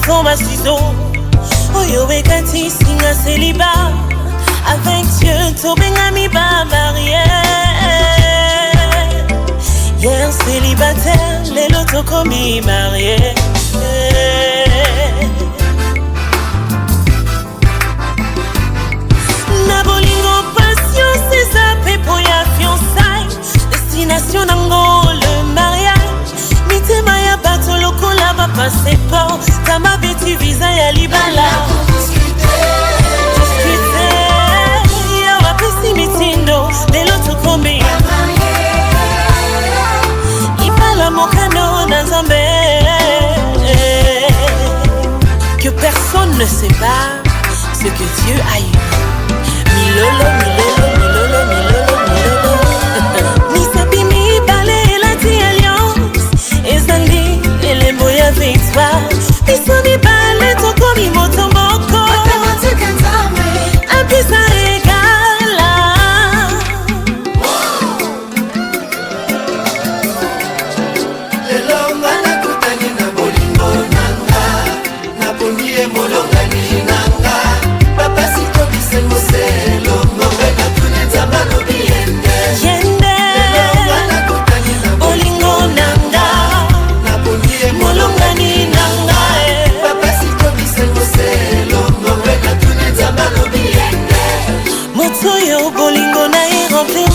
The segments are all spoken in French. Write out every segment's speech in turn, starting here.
tombe à ciseaux. Oh yo bekati singa célibat. Avec Dieu, tobenga mi ba barrière. Hier célibataire, les lotos commis mariés. Nabolingo passion, c'est zappé pour ya fiançailles. Destination nango, le mariage. Mite maya bateau loco là-bas passer port. Tama vêtu visa ya libala. Mitindo de l'autre combi Ipala mokano nanzambe. Que personne ne sépare ce que Dieu a eu. Milolo, milolo, milolo, milolo, milolo. Misabi mi balé la ti alliance. Ezali ele moya victoire. Misami balé toko mi motomoko. Apisa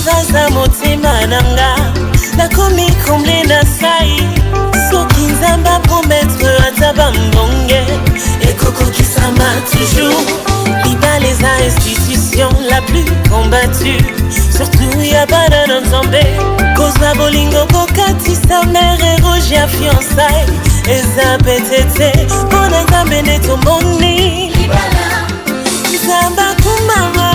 Vaza motema nanga na komi comblé na sai soki nzamba promettre ataba mbonge et koko qui s'ama toujours liba les institutions la plus combattue surtout ya bana nzambe koza bolingo kokati sa mère et rogia fiançailles eza petete pona nzambe neto moni libala nzamba kumama.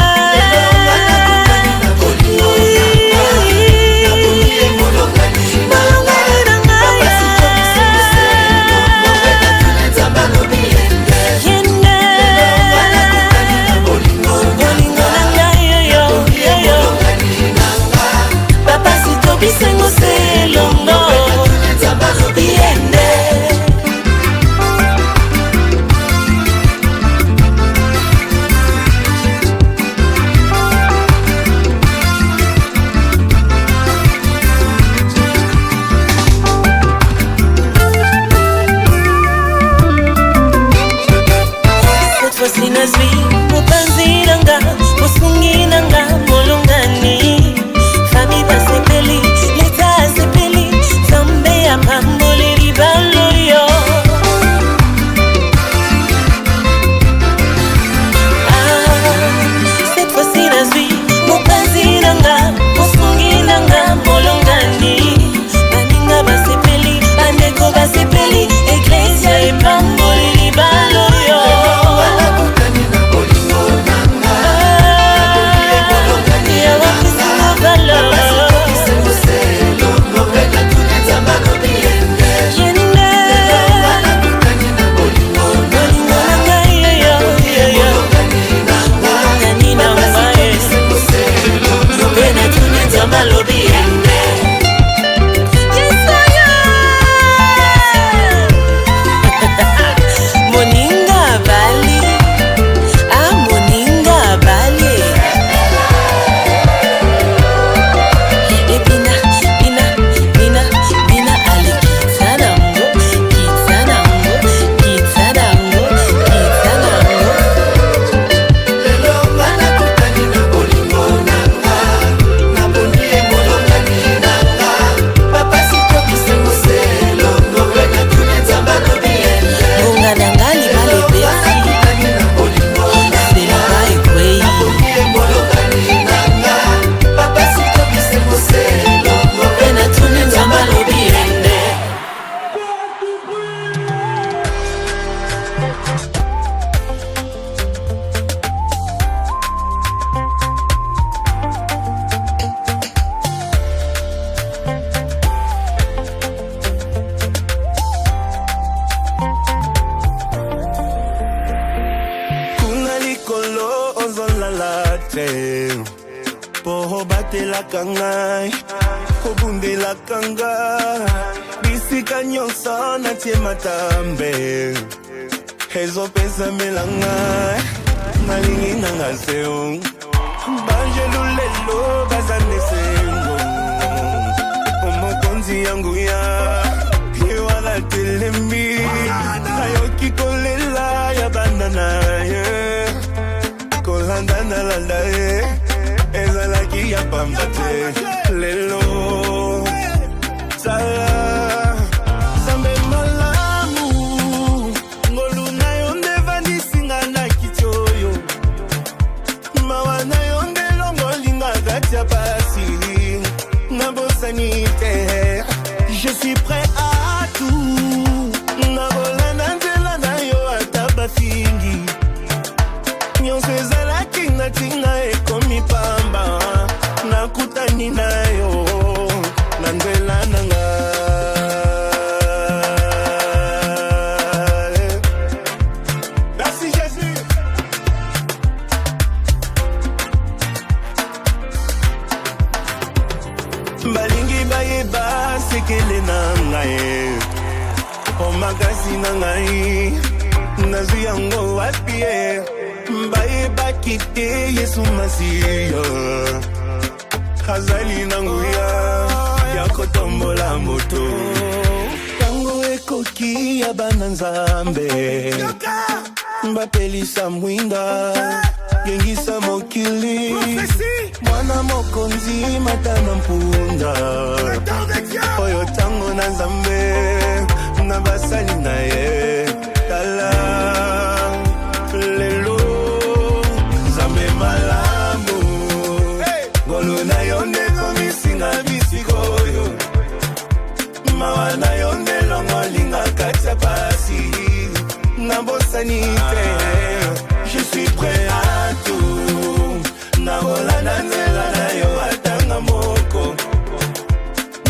Poho bate la kangai, kobunde la kanga, bisika nyonso na tie matambe. ezopesamela ngai nalingi nanga seo banjelulelo bazanesengo omokonzi yangu ya ewala telemi ayoki kolela ya banda na ye kolanda nalanda ye ezalaki ya pamba te lelo sala zambe malamu ngolu na yo nde vandisinga na kitioyo mawa na yo nde longolinga kati ya pasi nabosani te je suis prêt à tout nabolanda nzela na yo ata bafingi nyonso ezalaki natinga ekomi pamba nakutani na yo na nzela nanga merci Jésus balingi bayeba sekele na ngai omakasi na ngai nazwi yango wapi ye bayebaki te Yesu Masiya azali na nguya ya kotombola moto tango ekoki ya bana nzambe bapelisa mwinda yengisa mokili mwana mokonzi matana mpunda oyo tango na nzambe na basali na ye tala lelo nzambe malamu ngolu na yo nde komisinga bisikoyo mawa na yo nde longolinga kati ya pasi nabosani te je suis prêt à tout nabolanda nzela na yo atanga moko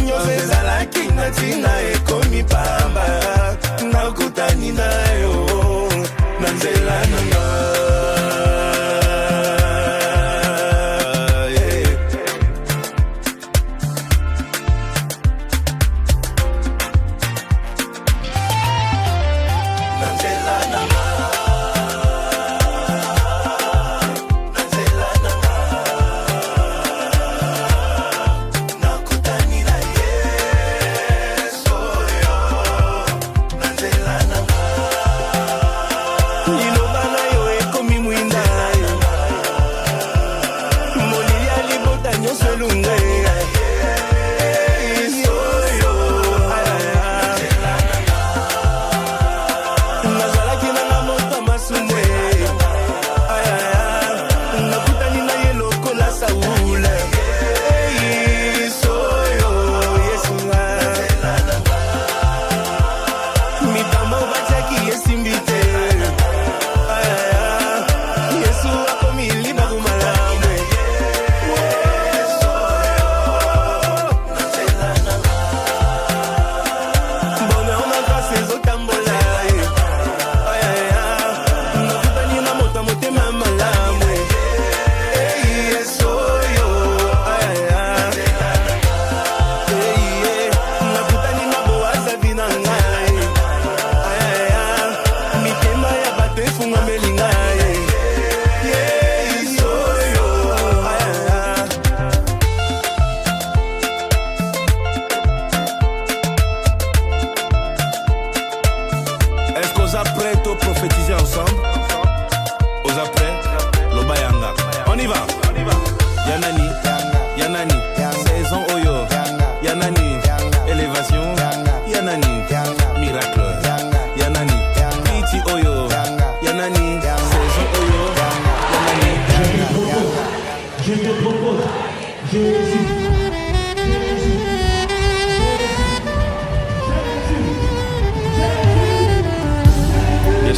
nyonso ezalaki natina ekomi pamba nakutani na yo na nzela nanga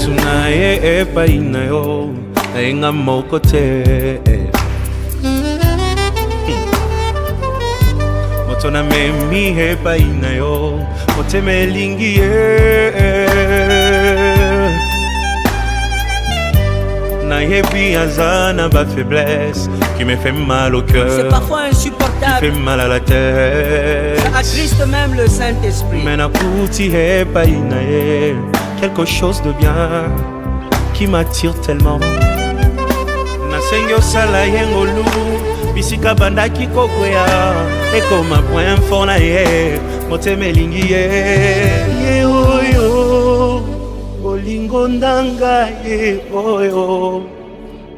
Sunaye epaina yo enga moko te Motona memi epaina yo Moteme lingi Nayebi azana ba faiblesse qui me fait mal au cœur. C'est parfois insupportable. Qui fait mal à la tête. Ça attriste même le Saint-Esprit. Mais na kuti epaina quelque chose de bien. qui m'attire tellement. Nasengi osala yengolu bisika bandaki kokwea ekoma point fort na ye motema elingi ye oyo olingo ndanga ye oyo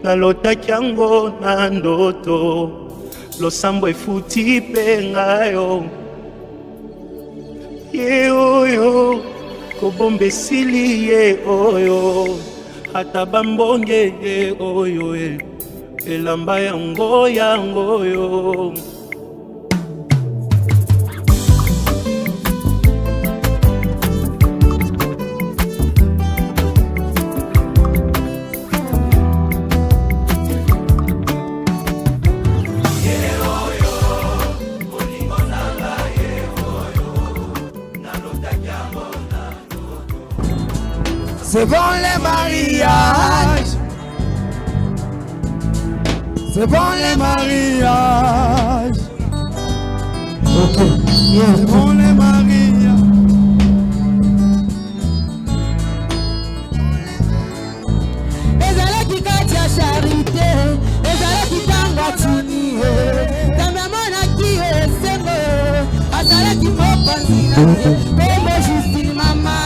nalotaki yango na ndoto losambo efuti mpe ngayo ye oyo kobomba esili ye oyo ata bambonge ye oyo elamba yango yo. C'est bon les mariages, c'est bon les mariages, c'est bon les mariages. Ezala kikati ya charité, ezala kitanga tuni, tamama na kie semo, azala kimopanzi na como Justine mama.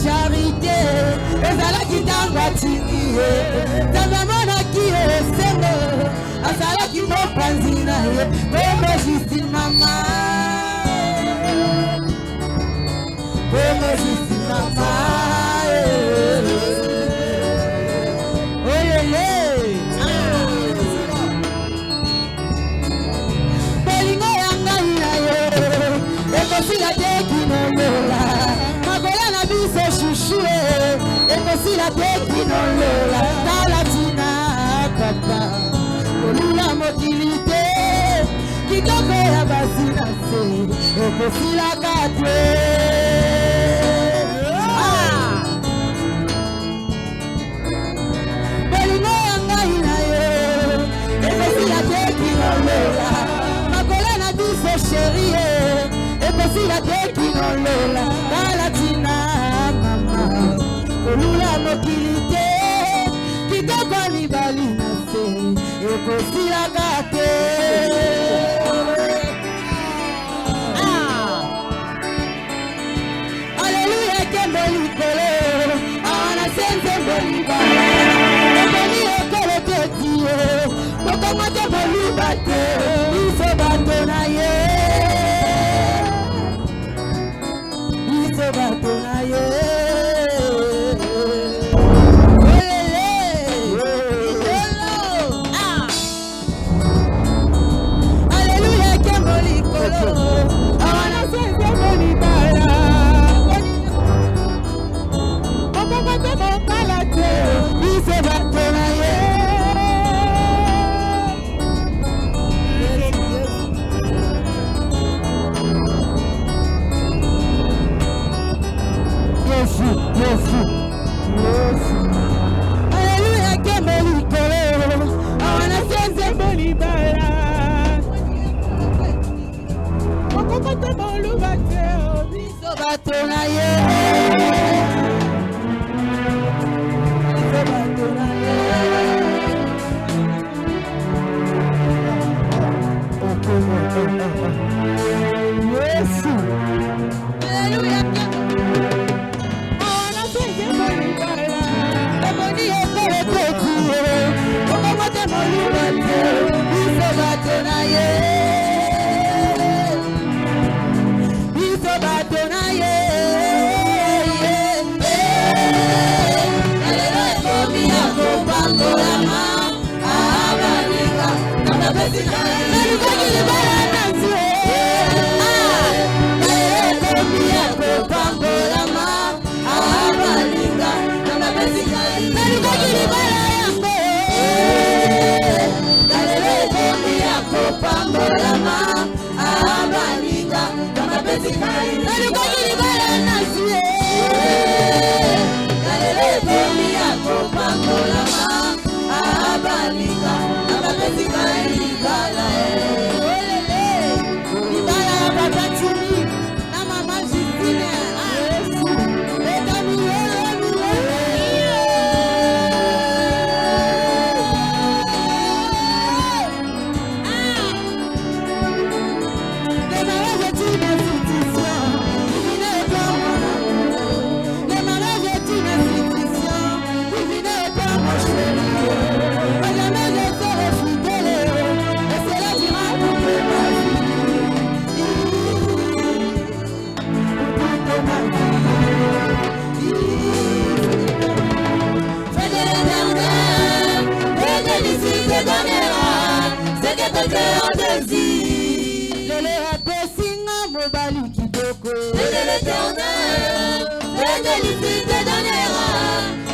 Charité, ezala kitanga tini, tamamona kie semo, azala kimopanzi na ye, como Justine mama, como Justine mama, oh yeah, bolingo yanga ina ye, ekosila teki nolola. Chouchou, et aussi la déquinola, dans la tina, papa, pour la mobilité, qui tombe à bassinasser, et aussi la gâte. Belino yangaina yo, et aussi la déquinola, ma colonne a dit c'est chérie, et aussi la déquinola, dans la tina. Olula mokilite kitoko libali nase ekosila kate Alléluia kembo likolo ana senze bolibala eboni ekolo tetie mokomote bolibate iso bato na ye iso bato na ye. Pambola lelo apesinga mobali kitoko. C'est de l'Éternel, c'est de lui te donnera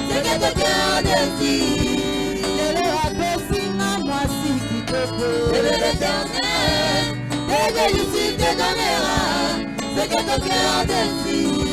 ce que ton cœur désire. Lelo apesinga mwasi kitoko. C'est de l'Éternel, c'est de lui te donnera ce que ton cœur désire.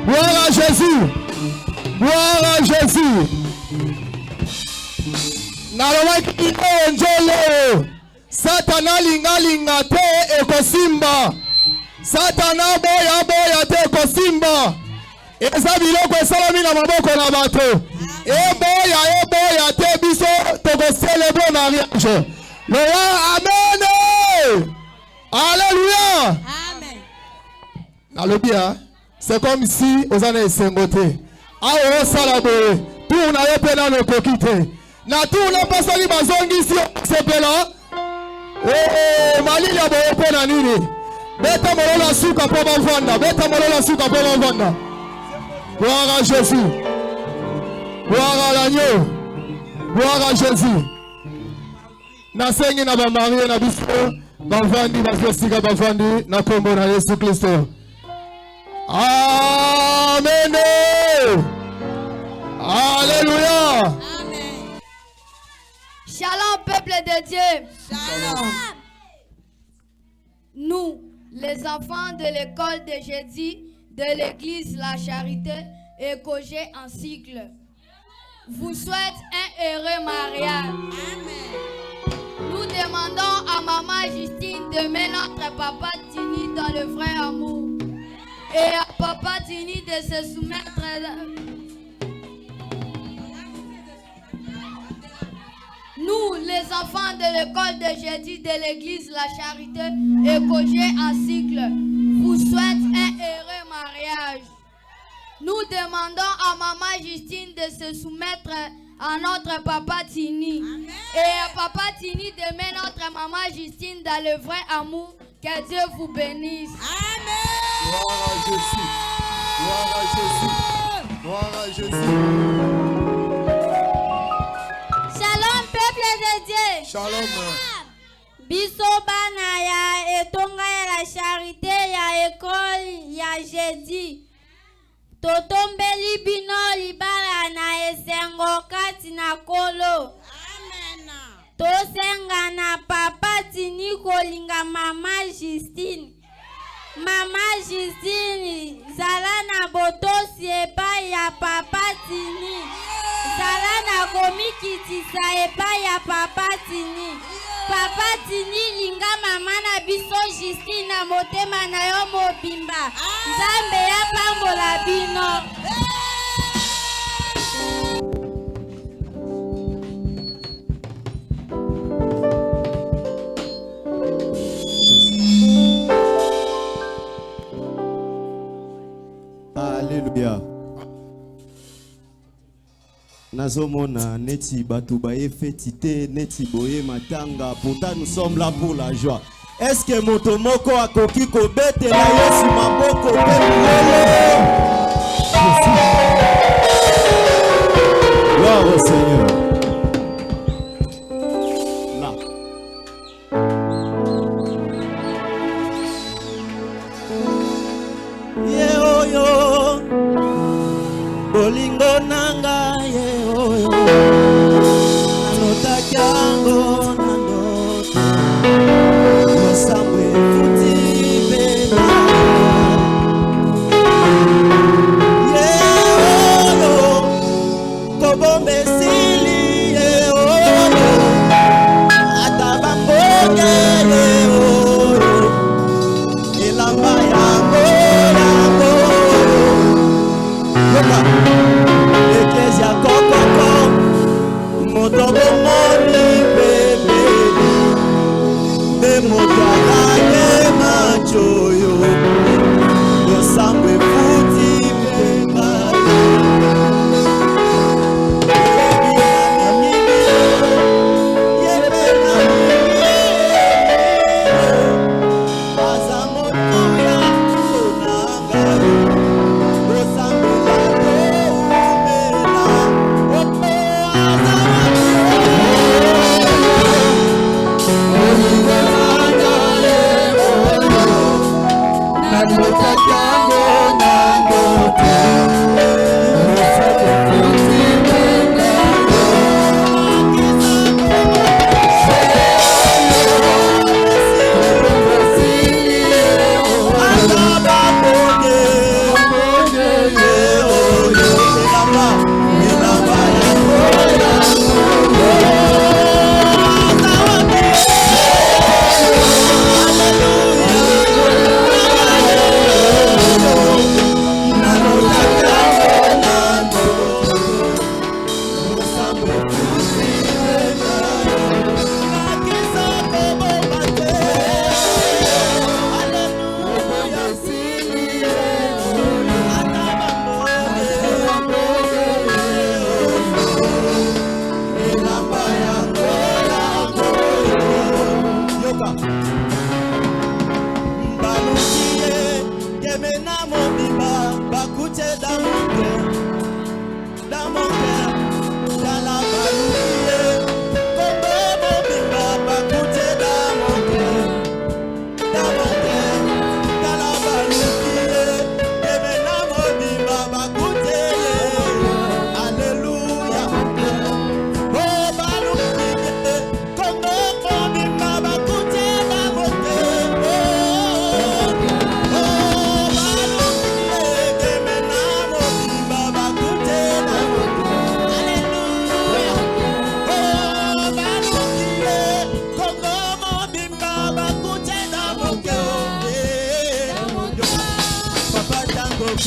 Gloire à Jésus. Gloire à Jésus. Nalobaki njolo. Satana linga te ekosimba. Satana boya te ekosimba. Eza biloko esalami na maboko na bato. Eboya te biso tokocelebre mariage. Le roi amen. Alléluia. Amen. Alléluia. C'est comme si aux années sengoté. Awo salaboe. Tout na yepena no kokite. Na tout na pasali bazongi si sepela. Malili abo pena nini. Beta molola suka po bavanda. Beta molola suka po bavanda. Gloire à Jésus. Gloire à l'agneau. Gloire à Jésus. Na sengi na ba marié na biso. Bavandi basika bavandi na kombo na Yesu Kristo. Amen. Alléluia. Amen. Shalom, peuple de Dieu. Shalom. Nous, les enfants de l'école de Jésus de l'église La Charité et Cogé en cycle vous souhaite un heureux mariage. Amen. Nous demandons à Maman Justine de mettre notre Papa Tini dans le vrai amour et à Papa Tini de se soumettre. Nous, les enfants de l'école de jeudi de l'église La Charité et Cogé en cycle, vous souhaite un heureux mariage. Nous demandons à Maman Justine de se soumettre à notre Papa Tini. Amen. Et à Papa Tini de mettre notre Maman Justine dans le vrai amour. Que Dieu vous bénisse. Amen. Gloire à Jésus. Gloire à Jésus. Gloire à Jésus. Shalom, peuple de Dieu. Shalom. Biso bana ya etonga ya La Charité ya école ya jeudi. Totombeli bino libala na esengo kati na kolo. Amen. Tosenga na Papa Tini kolinga Mama Justine. Mama Justine zala na botosi epai ya Papa Tini. Zala na komikitisa epai ya Papa Tini. Papa Tini linga mama na biso Justine na motema na yo mobimba. Nzambe ya pambola bino. Alléluia. Nazomona neti batu baye fetite neti boye matanga. Pourtant nous sommes là pour la joie. Est-ce que motomoko akoki kobete la Yesu maboko pemolo? Gloire au Seigneur. Là. Yeoyo bolingo nanga yeoyo anota kyango nandoto osambwe futi pena yeoyo kobombe sili yeoyo atabangoke yeoyo elamba yango Ecclesia kokoko motobo moni bebe de motoalage machoyo yosambwe futi beba Azamotoya onanga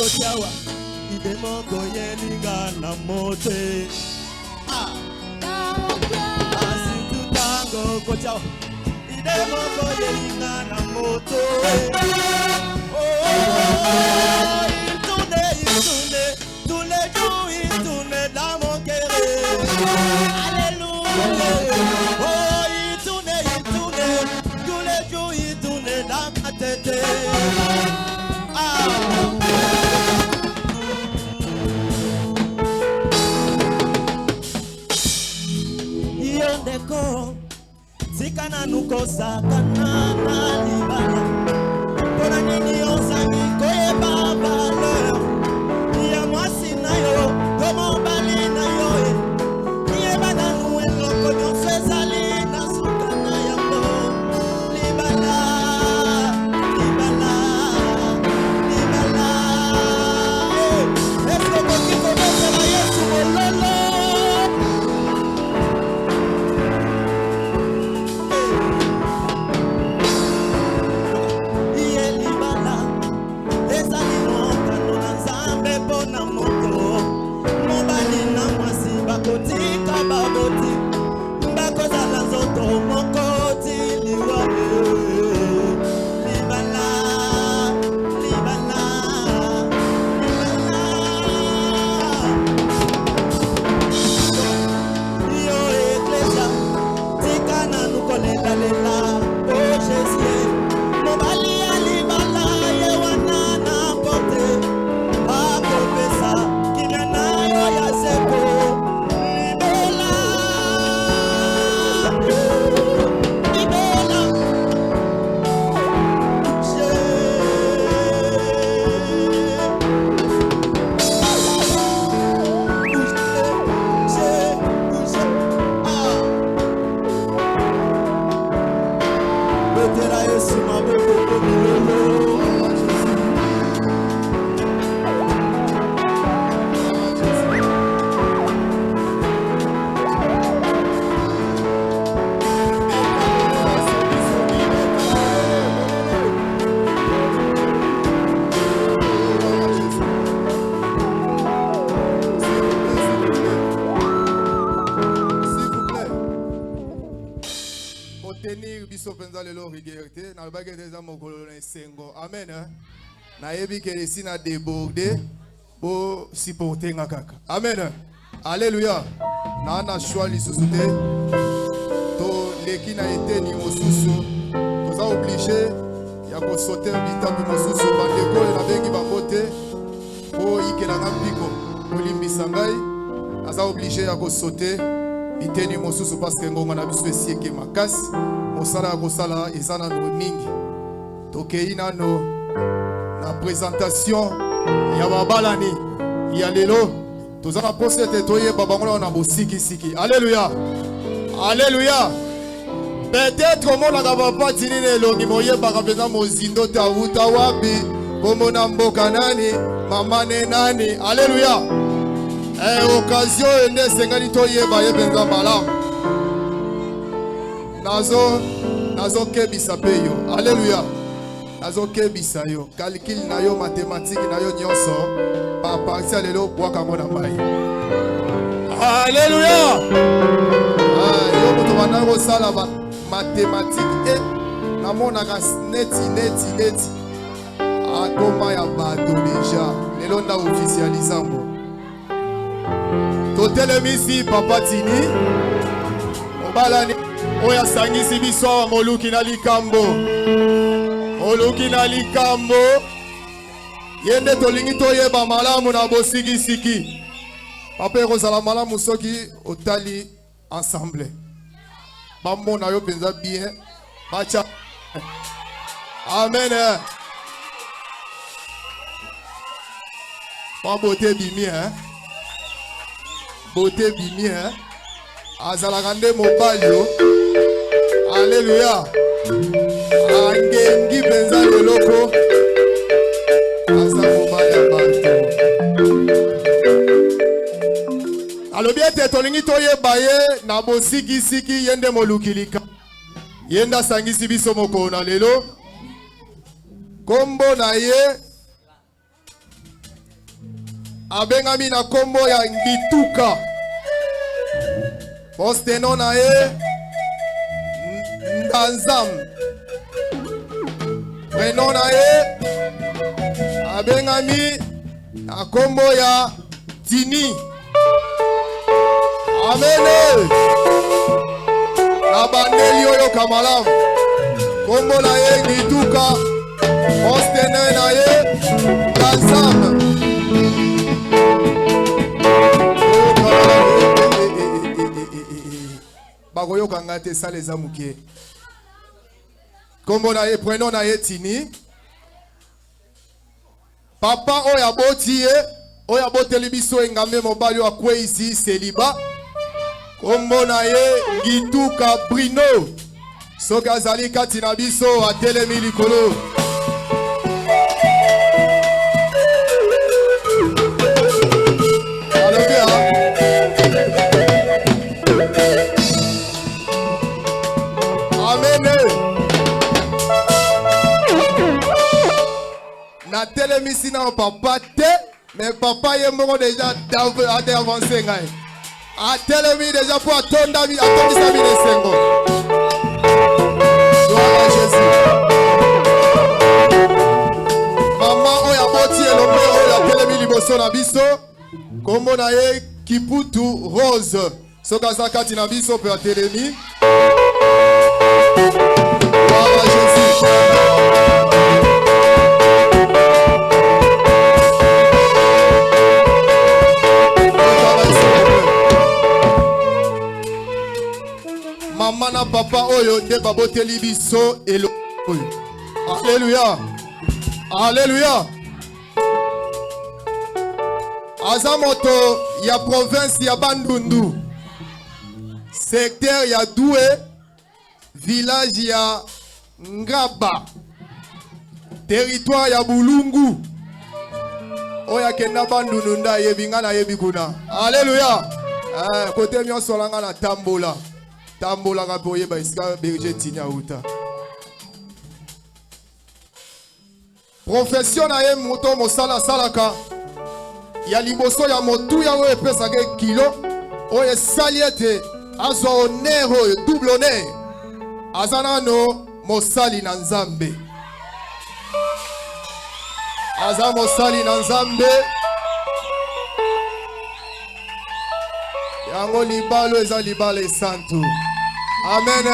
kotiawa ide moko yelinga na mote asi tutango kotiawa ide moko yelinga na moto il tourne tous les jours il tourne dans mon cœur alléluia il tourne tous les jours il tourne dans ma tête Yondeko Sikana nuko sakana na libala Pona nini ozami koye babale Niya mwasi na yo Gomo bali na yo Niye bana nuwe loko nyonso ezali na sukana yango Libala Esko koki komotela Yesu mololo Kotika baboti mbako za lanzoto mokoti liwa libala yo eklesa tikana nukolela lela o Jésus mobali ya libala ye wana na pote akopesa kimya nayo ya seko Amen. Na yebi ke resi na débordé pour supporter ngakaka. Amen. Alléluia. Na na choix lisusu te. To leki na été ni mosusu. Toza obligé ya ko sauter bitambi mosusu bandeko na bengi babote. Po ikela ngambiko. Olimbisa ngai. Aza obligé ya ko sauter biteni mosusu parce que ngonga na biso esieke makasi. Mosala ko sala ezana no mingi. Tokei nano na présentation ya babalani ya lelo tozana posete toye babangola na bosiki siki. Alléluia. Alléluia. Peut-être mona ka papa tini lelo ni moye baka peza mozindo ta uta wapi komona mboka nani mama ne nani. Alléluia. Occasion ende sengani toye ba ye benza malamu. Nazo kebisa peyo. Alléluia. Nazo kebisa yo. Calcul na yo, mathématique na yo nyonso. Pa partir lelo bwaka ngona mai. Alléluia. Yo moto bana ko sala ba mathématique et na mona ka neti. Akoma ya bato déjà. Lelo na officialisamo. Totelemisi papa tini. Obalani oya sangisi biso moluki na likambo. Oluki na likambo. Yende tolingi toyeba malamu na bosiki siki. Papa kozala malamu soki otali ensemble. Bambo na yo penza bien. Bacha. Amen. Pas beauté bimi hein. Beauté bimi hein. Azalakande mobalio. Alléluia. Angengi benza leloko. Asa mobaya bantu. Alobi ete tolingi toyeba ye na bosiki siki yende molukilika. Yenda sangisi biso moko na lelo. Kombo na ye abengami na kombo ya Ngituka. Posteno na ye Ndanzam. Prénom na ye abengami na kombo ya Tini. Amen. Na bandeli oyo kamalam. Kombo na ye Ngituka. Posteno na ye Ndanzam. Bagoyo kangate sa les amuke. Kombo na ye prénom na ye Tini. Papa oya boti ye, oya boteli biso engambe mobali wa kwe ici celibat. Kombo na ye Ngituka Brino. Soka azali kati na biso atelemi likolo. Na télémisi na papa te, mais papa yé moko déjà avancé ngai. A télémi déjà pour attendre sa vie de sengo. Gloire à Jésus. Maman oya boti elombe oya télémi liboso na biso. Kombo na ye Kiputu Rose. Soka zakati na biso pe télémi. Gloire à Jésus. Maman na papa oyo nde baboteli biso elo. Alléluia. Alléluia. Azamoto ya province ya Bandundu. Secteur ya Doué. Village ya Ngaba. Territoire ya Bulungu. Oya kenda Bandundu nda yebinga na yebikuna. Alléluia. Côté mio solanga na tambola. Tambola kapoye ba iska berger tinya uta. Profession na ye moto mosala salaka. Ya liboso ya motu ya oye pesa ke kilo. Oye saliete azo honneur oye double honneur. Azana no mosali na Nzambe. Aza mosali na Nzambe. Yango libalo eza libalo santo. Amen.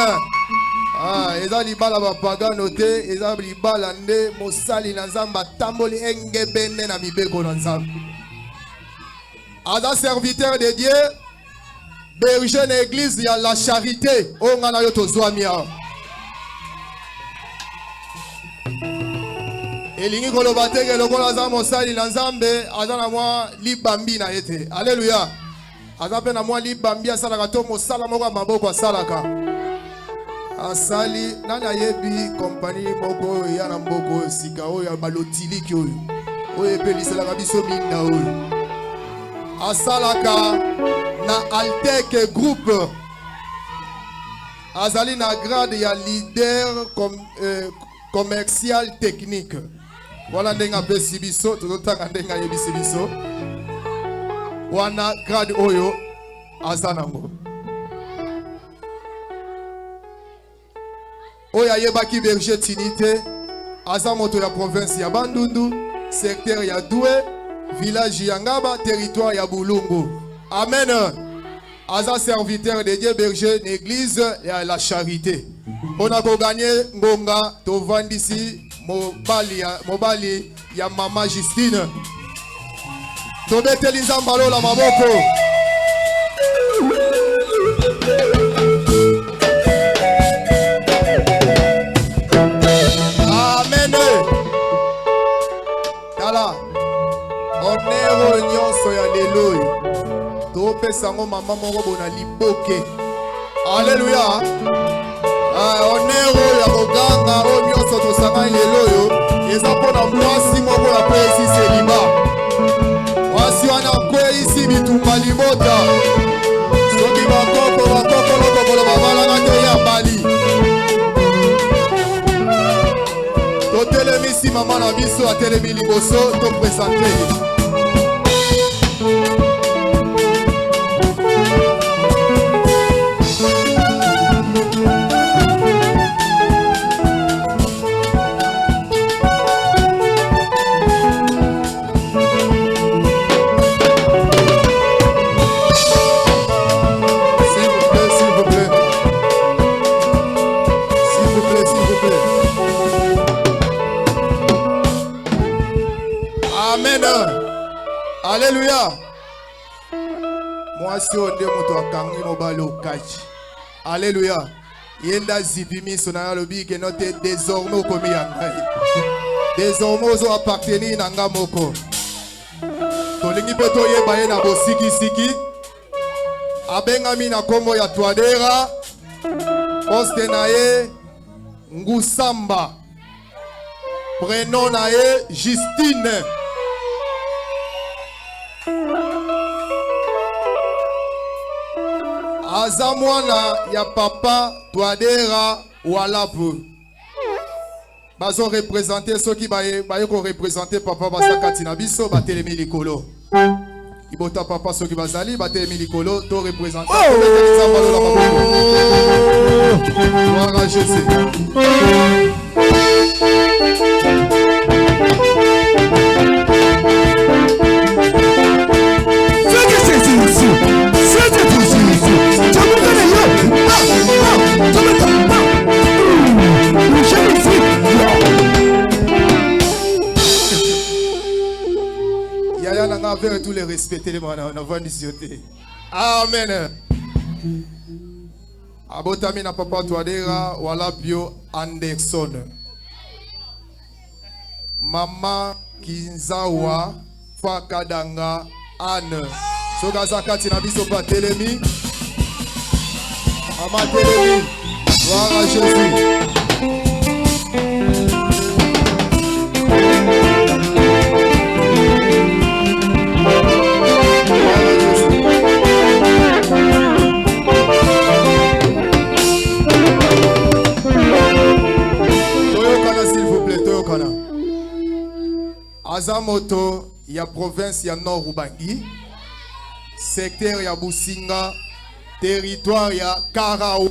Eza libala bapagano te, eza libala nde mosali na Nzamba tamboli engebene na mibeko na Nzamba. Aza serviteur de Dieu, berger na église ya la charité, onga na yo tozwamia. Elingi koloba teke lokola aza mosali na Nzambe, aza na mwa libambi na ete. Alléluia. Azape na mwa libambi asalaka to mosala moko maboko asalaka. Asali nani ayebi compagnie moko ya na mboko sika oyo malotiliki oyo. Oyo epeliselaka biso minda oyo. Asalaka na Altec Group. Azali na grade ya leader commercial technique. Voilà ndenga pesi biso, tozotanga ndenga yebisi biso. Wana grade oyo azanango. Oya yebaki berger tinite. Aza moto ya province ya Bandundu. Secteur ya Doué. Village ya Ngaba. Territoire ya Bulungu. Amen. Aza serviteur de Dieu berger l'église ya la charité. On a gagné ngonga tovandisi mobali ya mama Justine. Tobeteli Nzamba lola maboko. Amen. Tala. Onero nyonso ya lelo. Topesa ngo mama moko bona liboke. Alléluia. Onero ya koganga o nyonso tosanga lelo yo. Eza pona mwasi moko ya pesi seliba. Wasi wana kwe isi bitumba libota. Soki bakoko loko babala ngate ya bali. Totelemi si mama na biso atelemi liboso to presente. Alléluia. Moi, si on dit que kangi mobile au kachi. Alléluia. Yenda zipimi sonaya lobi que note désormais komi yangai. Désormais ozo appartenir nanga moko. Tolingi poto ye baye na bosiki siki. Abengami na kombo ya Twadera. Poste na ye Ngusamba. Prénom na ye Justine. Aza mwana ya papa Twadera Walapu. Bazo représenter ceux qui baye ko représenter papa basakati na biso batelemi likolo. Ibota papa ceux qui bazali batelemi likolo to représenter. Gloire à Jésus. Yaya n'a envers tous les respecter les manas, on a vendu sur terre. Amen. Abotami na papa Twadera wala bio Anderson. Mama Kinzawa Fakadanga Anne. Soga zakati na biso pa telemi. Mama telemi. Gloire à Jésus. Azamoto ya province ya Nord Ubangi, secteur ya Businga, territoire ya Karao.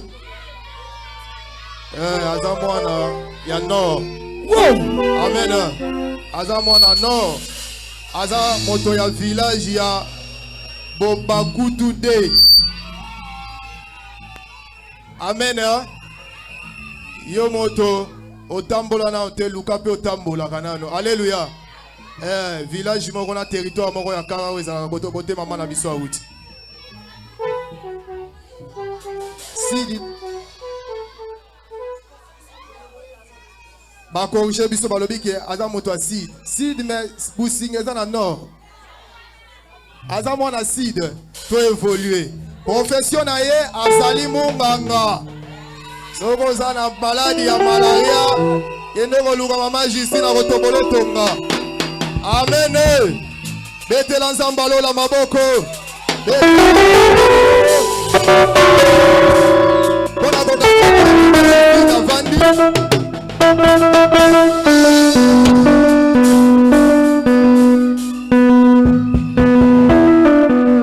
Azamwana ya Nord. Amen. Azamwana Nord. Azamoto ya village ya Bobakutude. Amen. Yo moto otambola na hotel lukape otambola kanano. Alléluia. Village moko na territoire moko ya Karao ezala boto bote mama na biso awuti. Sidi ba corriger biso balobi ke aza moto a Sid. Sid mais Businga eza na Nord. Aza mwana Sid to évoluer. Profession na ye azali munganga. Soko za na maladi ya malaria yende koluka mama Justine na kotobolo tonga. Amen. Bete lanzambalo la maboko.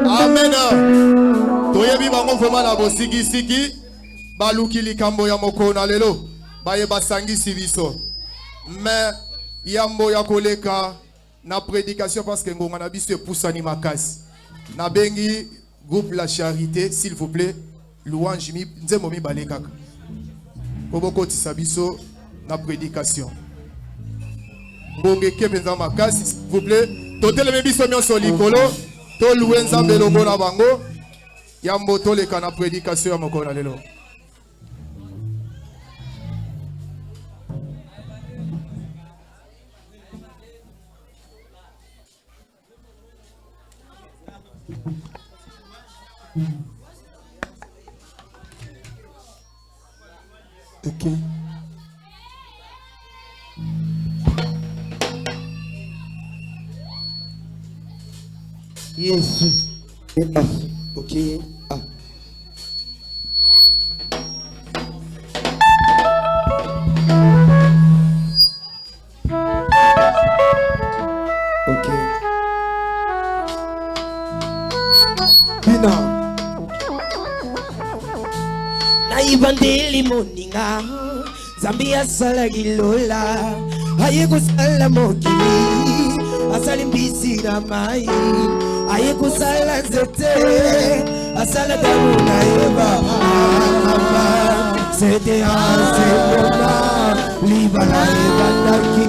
Amen. Toyebi bango vraiment na bosiki siki. Baluki likambo ya moko na lelo. Baye basangisi biso. Mais yambo ya koleka na prédication parce que ngonga na biso epusani makasi. Na bengi groupe La Charité, s'il vous plaît, louange mi nzembo mi balekaka. Boboko tisabiso na prédication. Bonge kepenza makasi, s'il vous plaît. Totele biso nyonso likolo, to louenza belongo na bango. Yambo toleka na prédication ya moko na lelo. Ok. Yes. Ok. Ah. Ok. Bina. Naibandeli moninga Zambia sala gilola Aye kusala mokili Asali mbisi na mai Aye kusala nzete Asala damu na eva Sete anse mona Liba na eva naki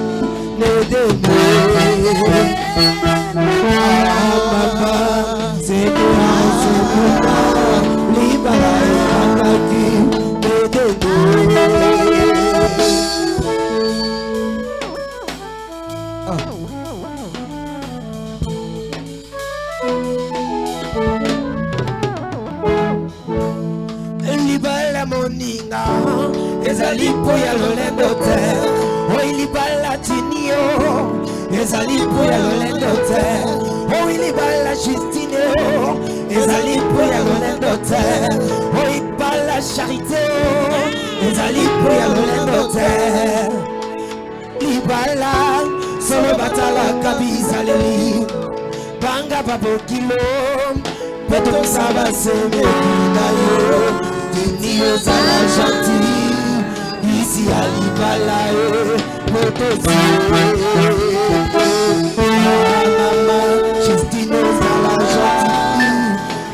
Libala moninga ezali po ya lolendo te. Oi libala tinio ezali po ya lolendo te. Oi libala Justine ezali po ya lolendo te. Oi libala Charité ezali po ya lolendo te. Libala solo batala kabisa leli banga babokilo peto saba seme nayo. Tinio zala gentil ici à Libala potosi mama Justine zala gentil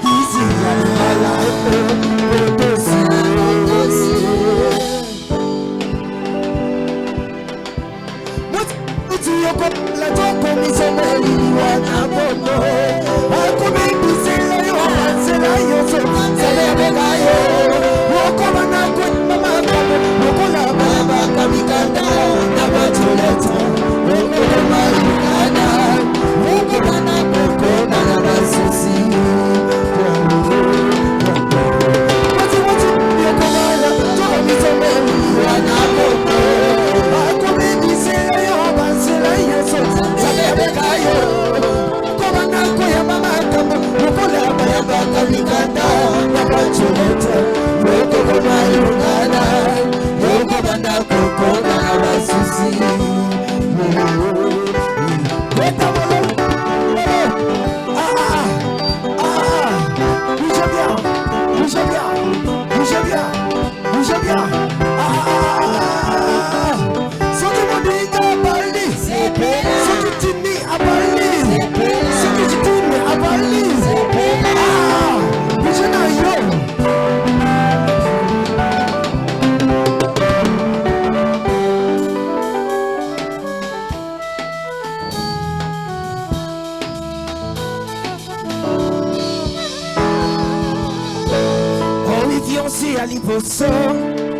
ici à Libala potosi. Muti yoko la toko misomeli wana bono akome bisela yo ansela yo so sale begayo.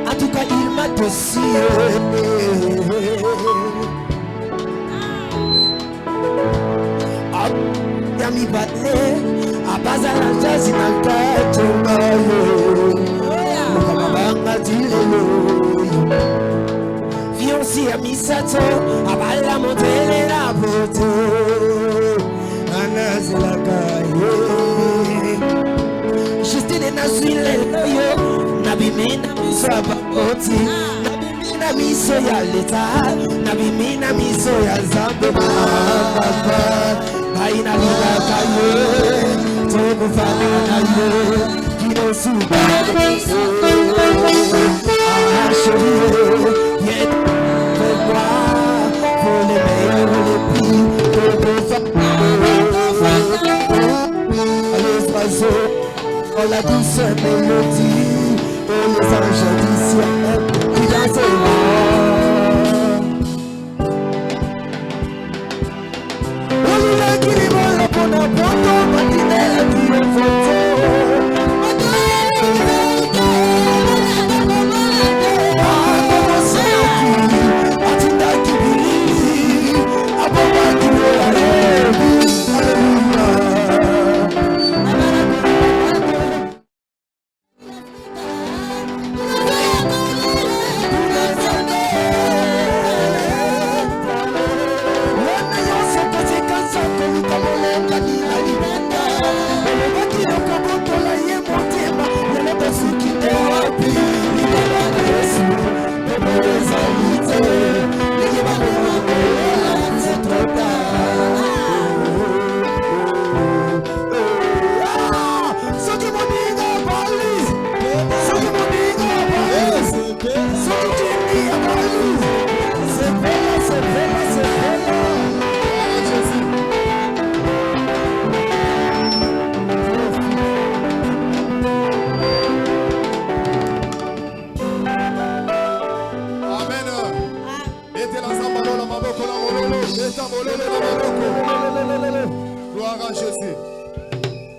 En tout cas il m'a dessus. Yami batle abaza la jazi na katumba mukabanga dilelo Fianci amisato abala montele la poto anazela kaye Justine na swile yo nabimina misaboti nabimina miso ya leta nabimina miso ya zambe mama aina lila kayo togo fana nayo kino suba ah chérie yet fais-moi pour les meilleurs les prix togo fana allez oiseaux oh la douce mélodie oh les anges du ciel qui dansent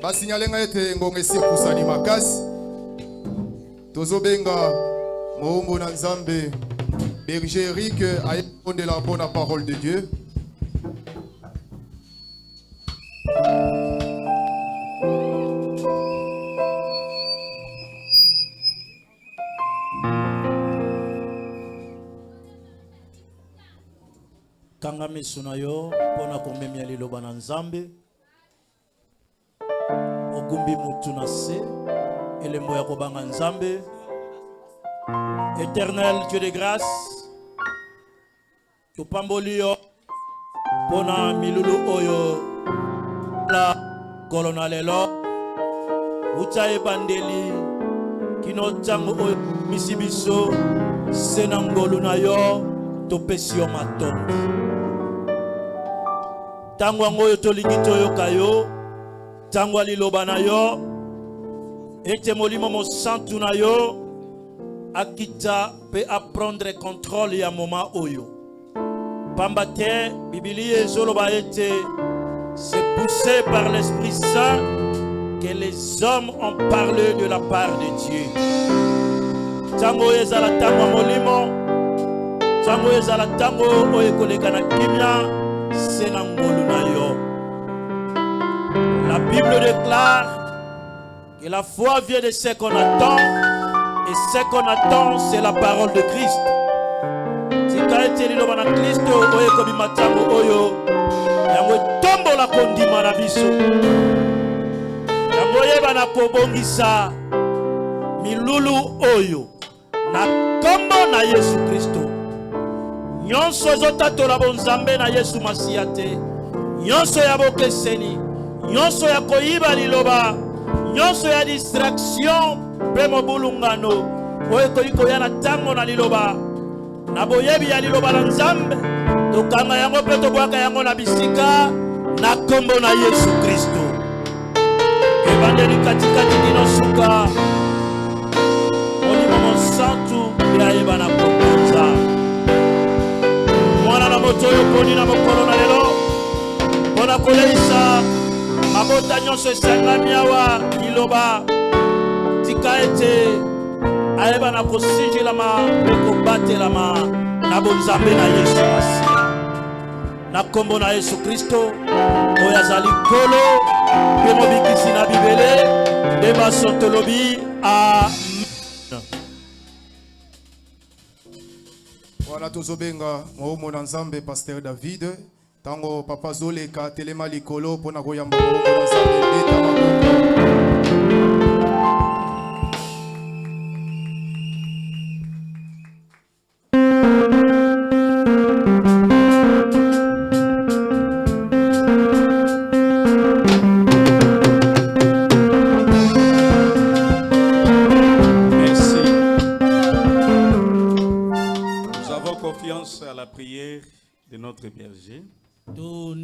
basinyalenga ete ngonge sikusani makasi tozobenga moumbo na nzambe berger Eric ayekondela mpo na parole de Dieu. Kanga misu na yo pona komemia liloba na nzambe ogumbi mutu na se elembo ya kobanga nzambe. Éternel Dieu de grâce, tupamboli yo pona milulu oyo la kolona lelo ucha ebandeli kino tango oyo misibiso senangolu na yo topesi yo matondo tango angoyo tolingi toyoka yo tango liloba na yo ete molimo mosantu na yo akita pe apprendre contrôle ya moma oyo pamba te Biblia ezoloba ete c'est poussé par l'Esprit Saint que les hommes ont parlé de la part de Dieu. Tango ezala tango molimo tango ezala tango oyo koleka na kimia sena ngolu na yo. La Bible déclare que la foi vient de ce qu'on attend. Et ce qu'on attend, c'est la parole de Christ. Si tu es dans Christ, tu es comme Matango Oyo. Yango tombo la kondima na biso. Yango yeba na kobongisa milulu Oyo. Na kombo na Yesu Kristo. Nyonso zotato la bonzambe na Yesu Masiate. Nyonso ya bokeseni. Nyonso ya koyiba liloba. Nyonso ya distraction. Premo bulungano oye koliko yana tango na liloba na boyebi ya liloba na nzambe tokanga yango pe tobwaka yango na bisika na kombo na Yesu Kristo. Evangeli katikati dino suka olimo monsantu ya yeba na kokonza mwana na moto oyo poni na mokolo na lelo pona koleisa mabota nyonso esangami awa liloba Kaete aeba na kosijilama ekobatelama na bonzambe na Yesu Masiya na kombo na Yesu Kristo oyo azali kolo pe mobikisi na bibele nde basotolobi amen. Wana tozobenga mohomo na nzambe Pasteur David tango papa zoleka telema likolo pona koyamba mohomo na nzambe beta maboko. À la prière de notre berger. Vous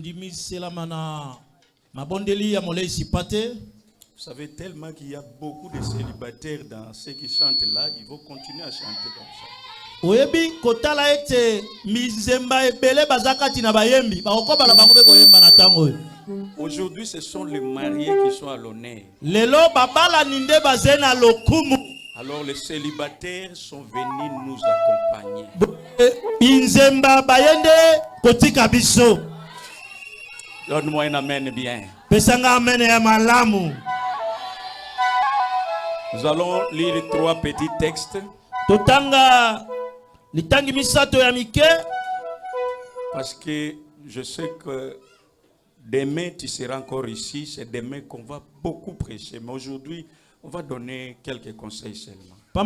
savez tellement qu'il y a beaucoup de célibataires dans ceux qui chantent là, ils vont continuer à chanter comme ça. Aujourd'hui, ce sont les mariés qui sont à l'honneur. Alors les célibataires sont venus nous accompagner. Donne-moi un amen bien. Nous allons lire 3 petits textes. Parce que je sais que demain tu seras encore ici. C'est demain qu'on va beaucoup prêcher. Mais aujourd'hui, on va donner quelques conseils seulement. Le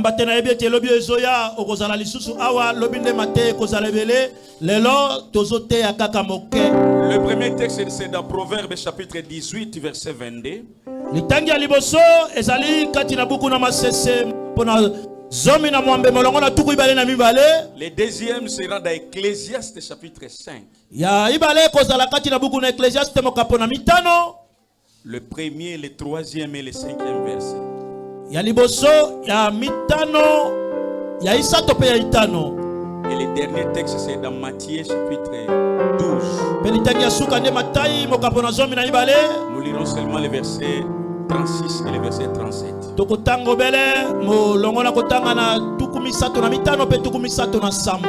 premier texte, c'est dans Proverbes chapitre 18, verset 22. Le deuxième sera dans Ecclésiaste chapitre 5. Le premier, le troisième et le 5e verset. Et le dernier texte, c'est dans Matthieu chapitre 12. Nous lirons seulement le verset 36 et le verset 37. Tokotango bele mo longola kotanga na tukumisato na mitano pe tukumisato na sam.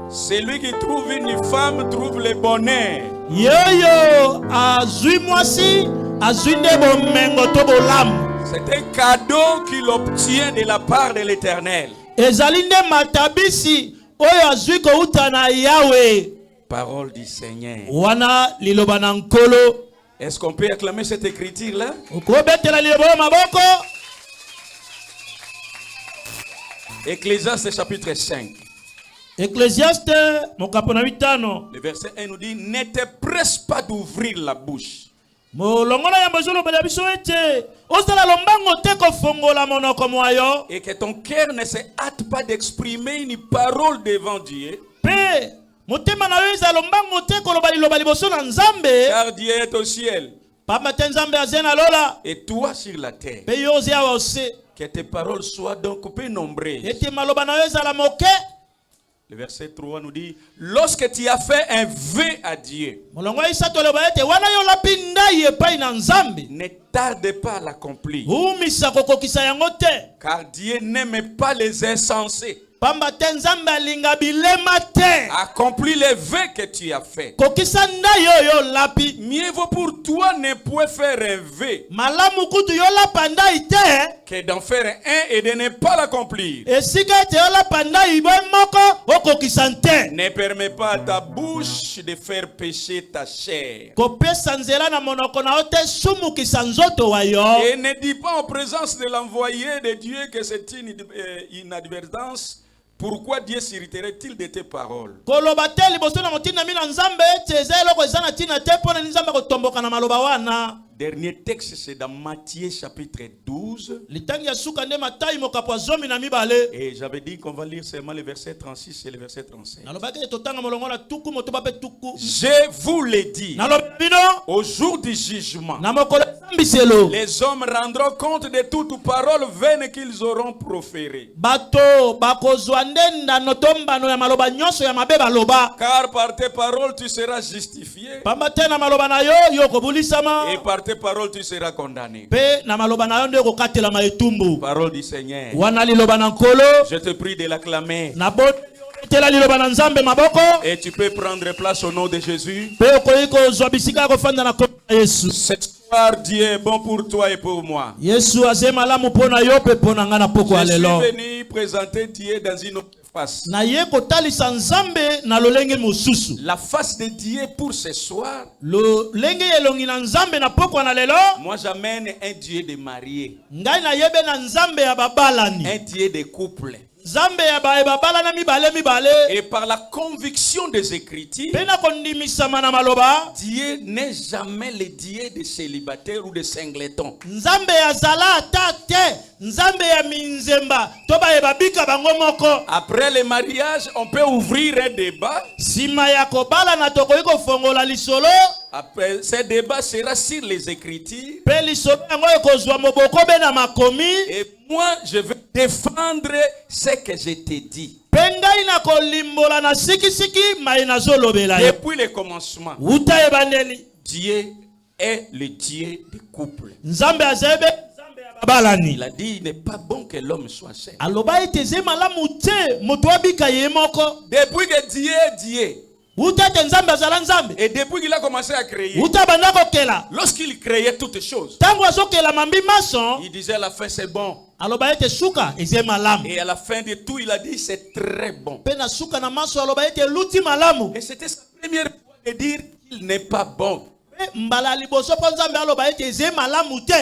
Celui qui trouve une femme trouve le bonheur. Yoyo azui mwasi azui ndebo mengo to bolam. C'est un cadeau qu'il obtient de la part de l'Éternel. Ezali nde matabisi oyo azui ko utana Yahweh. Parole du Seigneur. Wana liloba na nkolo. Est-ce qu'on peut acclamer cette écriture-là? Ecclésiaste chapitre 5. Ecclésiaste, le verset 1 nous dit: ne te presse pas d'ouvrir la bouche. Et que ton cœur ne se hâte pas d'exprimer une parole devant Dieu. Car Dieu est au ciel et toi sur la terre. Que tes paroles soient donc peu nombreuses. Le verset 3 nous dit: lorsque tu as fait un vœu à Dieu, ne tarde pas à l'accomplir. Car Dieu n'aime pas les insensés. Accomplis les vœux que tu as fait. Mieux vaut pour toi ne point faire un vœu que d'en faire un et de ne pas l'accomplir. Ne permets pas à ta bouche de faire pécher ta chair. Et ne dis pas en présence de l'envoyé de Dieu que c'est une inadvertance. Pourquoi Dieu s'irriterait-il de tes paroles? Dernier texte, c'est dans Matthieu chapitre 12. Et j'avais dit qu'on va lire seulement le verset 36 et le verset 37. Je vous l'ai dit, au jour du jugement, les hommes rendront compte de toute parole vaine qu'ils auront proférée. Car par tes paroles tu seras justifié, et par tes paroles tu seras condamné. Parole du Seigneur. Je te prie de l'acclamer. Et tu peux prendre place au nom de Jésus. Cette soir, Dieu est bon pour toi et pour moi. Je suis venu présenter Dieu dans une autre face. La face de Dieu pour ce soir. Moi j'amène un Dieu de marié, un Dieu de couple. Et par la conviction des Écritures, Dieu n'est jamais le Dieu des célibataires ou des singletons. Après le mariage, on peut ouvrir un débat. Après, ce débat sera sur les Écritures. Et moi, je vais défendre ce que je t'ai dit. Depuis le commencement, Dieu est le Dieu du couple. Il a dit: il n'est pas bon que l'homme soit seul. Depuis que Dieu est Dieu, et depuis qu'il a commencé à créer, lorsqu'il créait toutes choses, il disait à la fin c'est bon. Et à la fin de tout, il a dit c'est très bon. Et c'était sa première fois de dire qu'il n'est pas bon.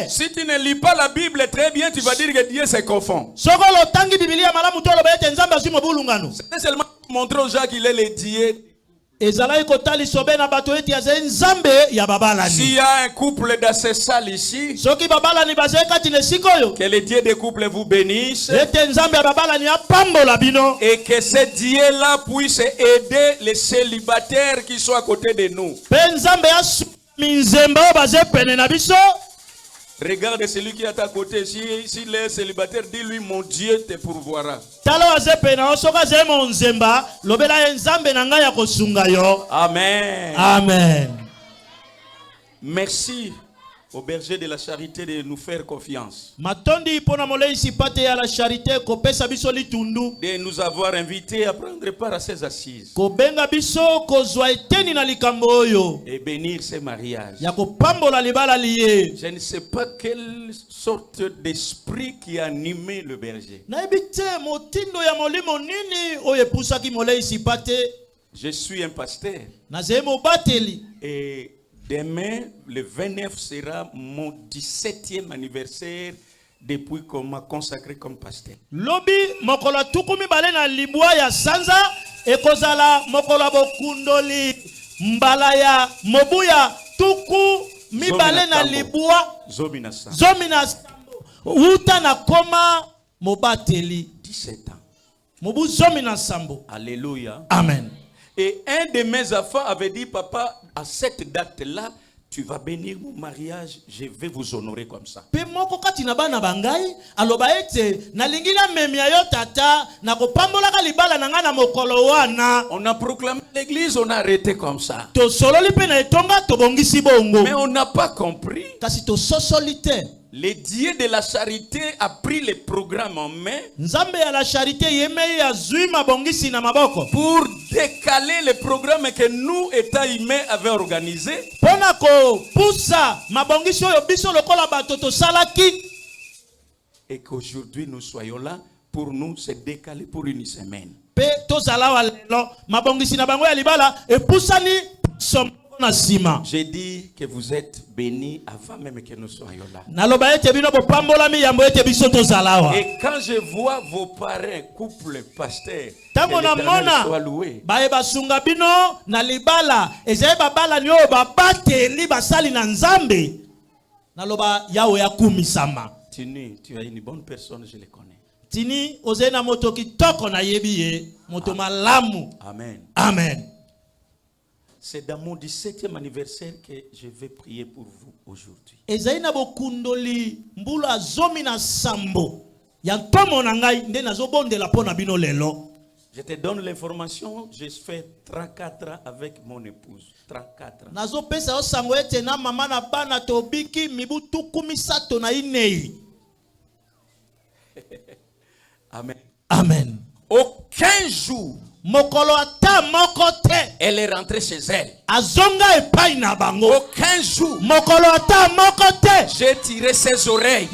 Si tu ne lis pas la Bible très bien, tu vas dire que Dieu se confond. C'était seulement pour montrer aux gens qu'il est le Dieu. S'il y a un couple dans ces salles ici, que le Dieu des couples vous bénisse et que ce Dieu-là puisse aider les célibataires qui sont à côté de nous. Regarde celui qui est à ta côté. S'il est célibataire, dis-lui: mon Dieu te pourvoira. Amen. Amen. Merci au berger de la charité de nous faire confiance, de nous avoir invités à prendre part à ces assises et bénir ces mariages. Je ne sais pas quelle sorte d'esprit qui a animé le berger. Je suis un pasteur et demain, le 29, sera mon 17e anniversaire depuis qu'on m'a consacré comme pasteur. Lobi mokola tukumi balena libwa ya sanza ekozala mokola bokundoli mbalaya mobuya tuku mi balena libwa zomina uta na koma mobateli 17 ans. Mobu zomina sambo. Alléluia. Amen. Et un de mes enfants avait dit, papa, à cette date-là, tu vas bénir mon mariage, je vais vous honorer comme ça. On a proclamé l'église, on a arrêté comme ça. Mais on n'a pas compris. Le Dieu de la charité a pris les programmes en main pour décaler les programmes que nous, État humain, avions organisés. Et qu'aujourd'hui nous soyons là, pour nous c'est décalé pour une semaine. J'ai dit que vous êtes bénis avant même que nous soyons là. Et quand je vois vos parents, couple, pasteur, que l'Éternel soit loué. Tini, tu es une bonne personne, je le connais. Tini, Amen. Amen. C'est dans mon 17e anniversaire que je vais prier pour vous aujourd'hui. Je te donne l'information, je fais 34 ans avec mon épouse. 34 ans. Amen. Amen. Aucun jour elle est rentrée chez elle. Aucun jour j'ai tiré ses oreilles.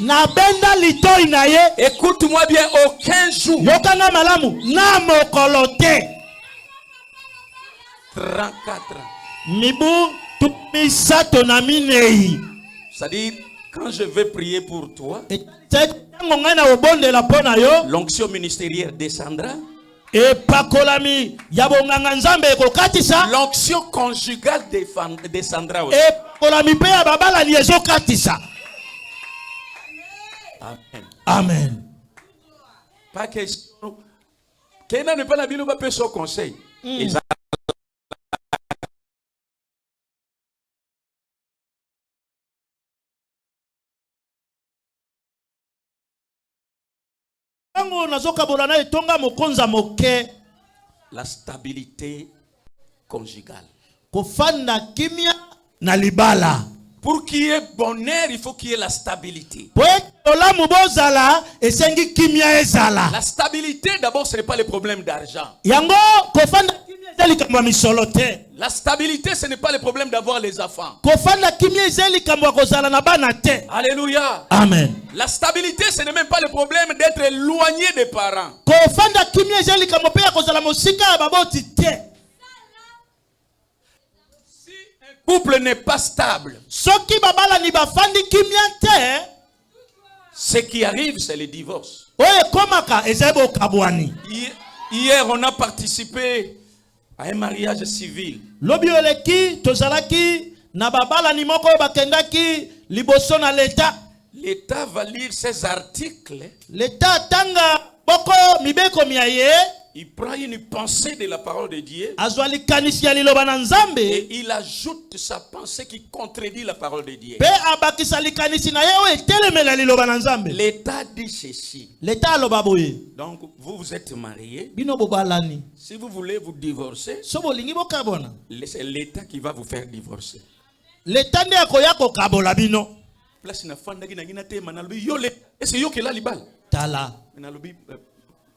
Écoute-moi bien, aucun jour. 34 ans. C'est-à-dire, quand je vais prier pour toi, l'onction ministérielle descendra. L'onction conjugale descendra aussi. Amen. Amen. Pas question. Quelqu'un n'est pas la Bible, peut son conseil. La stabilité conjugale. Pour qu'il y ait bonheur, il faut qu'il y ait la stabilité. La stabilité, d'abord, ce n'est pas le problème d'argent. La stabilité, ce n'est pas le problème d'avoir les enfants. Alléluia. Amen. La stabilité, ce n'est même pas le problème d'être éloigné des parents. Si un couple n'est pas stable, ce qui arrive, c'est le divorce. Hier, on a participé à un mariage civil. L'État va lire ces articles. Il prend une pensée de la parole de Dieu et il ajoute sa pensée qui contredit la parole de Dieu. L'État dit ceci. Donc vous êtes mariés. Si vous voulez vous divorcer, c'est l'État qui va vous faire divorcer. place na fanda ki na ngina te manalobi yo le est-ce yo ke la libal tala manalobi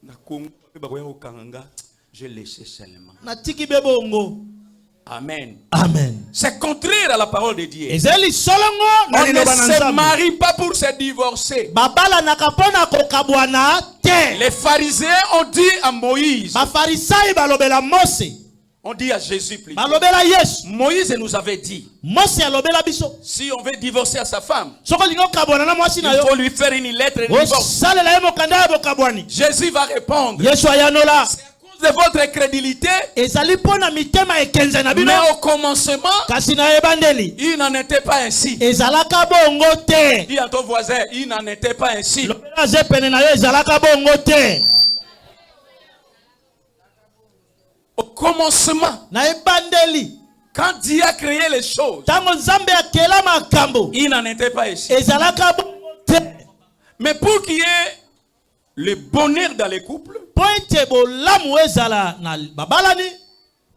na Congo ba ko ya kanga je laisse seulement na tiki bebongo. Amen. Amen. C'est contraire à la parole de Dieu. On ne se marie pas pour se divorcer. Les pharisiens ont dit à Moïse. On dit à Jésus plus. Moïse nous avait dit. Si on veut divorcer à sa femme, il faut lui faire une lettre de divorce. Jésus va répondre. De votre crédulité, mais au commencement, il n'en était pas ainsi. Dis à ton voisin, il n'en était pas ainsi. Au commencement, quand Dieu a créé les choses, il n'en était pas ainsi. Mais pour qu'il y ait le bonheur dans les couples,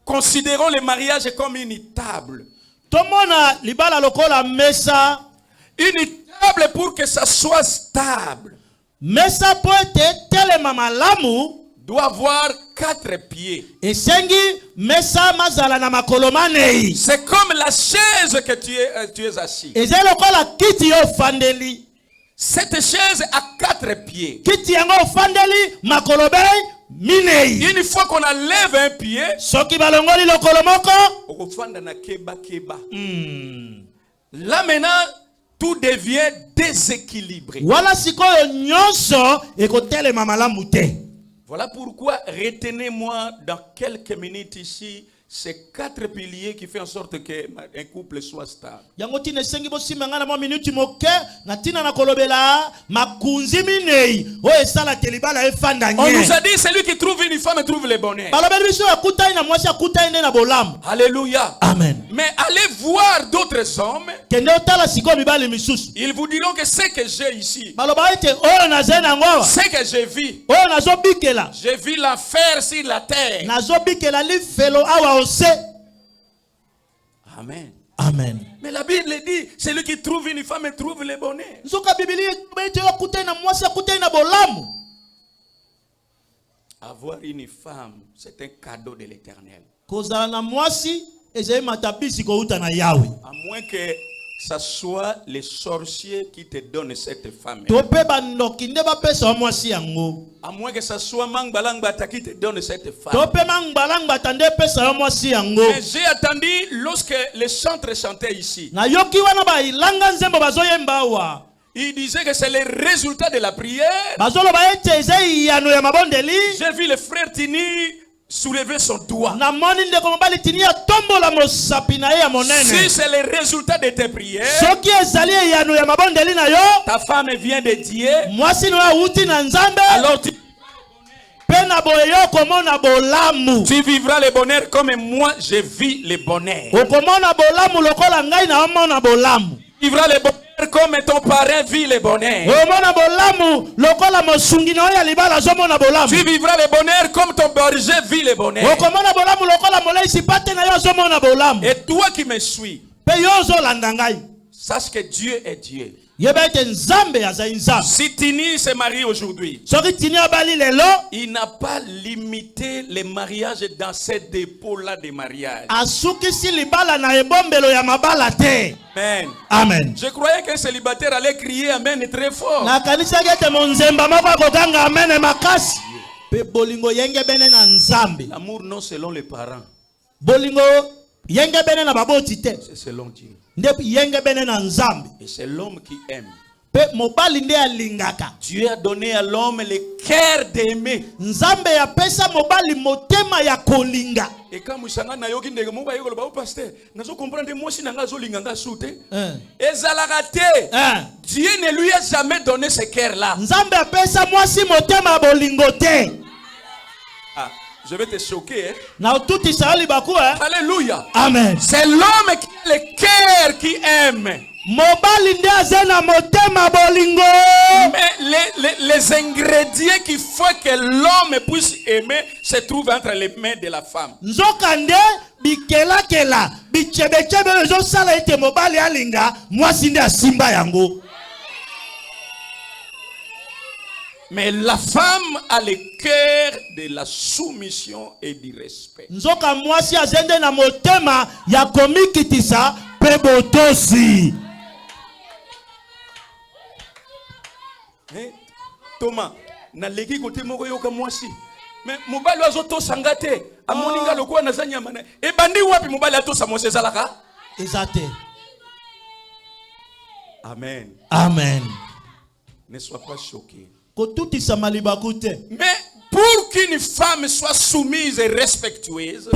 considérons le mariage comme une table. Une table pour que ça soit stable. Doit avoir 4 pieds. C'est comme la chaise que tu es assis. Cette chaise a 4 pieds. Une fois qu'on enlève un pied, là maintenant, tout devient déséquilibré. Voilà pourquoi retenez-moi dans quelques minutes ici ces 4 piliers qui font en sorte qu'un couple soit stable. On nous a dit celui qui trouve une femme trouve le bonheur. Alléluia. Amen. Mais allez voir d'autres hommes. Ils vous diront que ce que j'ai ici, ce que j'ai vu, j'ai vu l'enfer sur la terre. Amen. Amen. Mais la Bible dit, celui qui trouve une femme trouve le bonheur. Avoir une femme, c'est un cadeau de l'Éternel. À moins que ça soit les sorciers qui te donnent cette femme. À moins que ça soit Mangbalangbata qui te donne cette femme. Mais j'ai attendu lorsque les chantres chantaient ici. Il disait que c'est le résultat de la prière. J'ai vu le frère Tini soulever son doigt. Si c'est le résultat de tes prières, ta femme vient de Dieu, alors tu vivras le bonheur comme moi je vis le bonheur. Tu vivras le bonheur comme ton parrain vit le bonheur. Tu vivras le bonheur comme ton berger vit le bonheur. Et toi qui me suis, sache que Dieu est Dieu. Si Tini se marie aujourd'hui, il n'a pas limité les mariages dans ces dépôts-là de mariage. Amen. Amen. Je croyais qu'un célibataire allait crier Amen très fort. L'amour non selon les parents, c'est selon Dieu. Et c'est l'homme qui aime. Dieu a donné à l'homme le cœur d'aimer. Et quand Moussanga na yoki ndenge mouba yoko ba pasteur, nazo comprendre moi si nanga zo linganga soute. Ezalagate. Dieu ne lui a jamais donné ce cœur là. Ah, je vais te choquer. Alléluia. Amen. C'est l'homme qui a le cœur qui aime. Mais les les ingrédients qu'il faut que l'homme puisse aimer se trouvent entre les mains de la femme. Nzokande bikela kela bichebechebe ezo sala ite mobali alinga mwasi nde asimba yango. Mais la femme a le cœur de la soumission et du respect. Nzoka mwasi azende na motema ya komikitisa pe botosi. Thomas, na leki kote moko yoka mwasi. Mais mobali azoto sangate, amoninga lokwa na zanya mana. E bandi wapi mobali atosa mwasi zalaka? Ezate. Amen. Amen. Ne sois pas choqué. Mais pour qu'une femme soit soumise et respectueuse,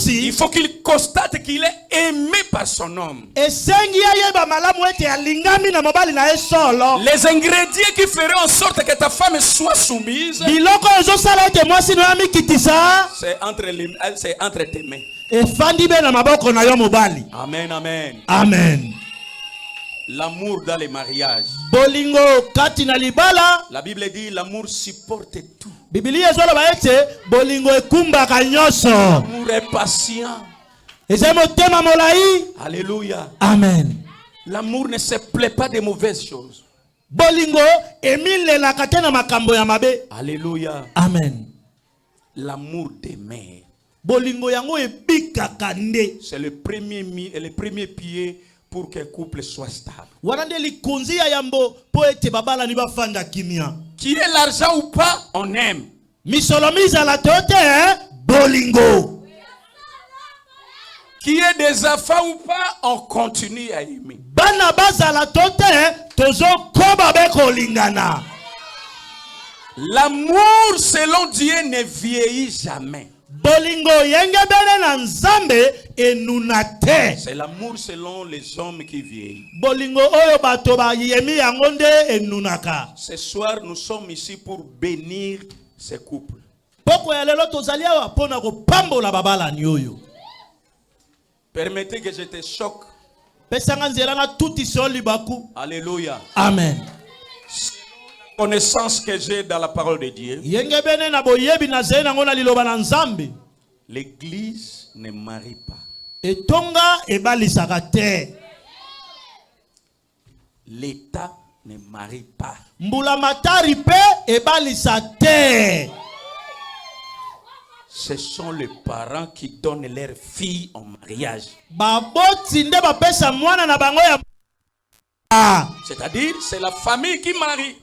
il faut qu'il constate qu'il est aimé par son homme. Les ingrédients qui feraient en sorte que ta femme soit soumise, c'est entre tes mains. Amen, amen. Amen. L'amour dans les mariages. Bolingo kati na libala. La Bible dit l'amour supporte tout. Biblia ezoloba ete bolingo ekumbaka nyonso. L'amour est patient. Eza motema molai. Alléluia. Amen. L'amour ne se plaît pas des mauvaises choses. Bolingo emilelaka te na makambo ya mabe. Alléluia. Amen. L'amour des mères. Bolingo yango ebikaka nde. C'est le premier pied pour qu'un couple soit stable. Qu'il ait l'argent ou pas, on aime. Bolingo. Qu'il y ait des enfants ou pas, on continue à aimer. L'amour selon Dieu ne vieillit jamais. Bolingo yengebele na nzambe enunate. C'est l'amour selon les hommes qui vieillissent. Bolingo oyo bato ba yemi yangonde enunaka. Ce soir nous sommes ici pour bénir ces couples. Poko ya lelo tozali awa pona ko pambola babala nyoyo. Permettez que je te choque. Pesanga nzela na tuti soli baku. Alléluia. Amen. Connaissance que j'ai dans la parole de Dieu. L'église ne marie pas. L'État ne marie pas. Ce sont les parents qui donnent leurs filles en mariage. C'est-à-dire, c'est la famille qui marie.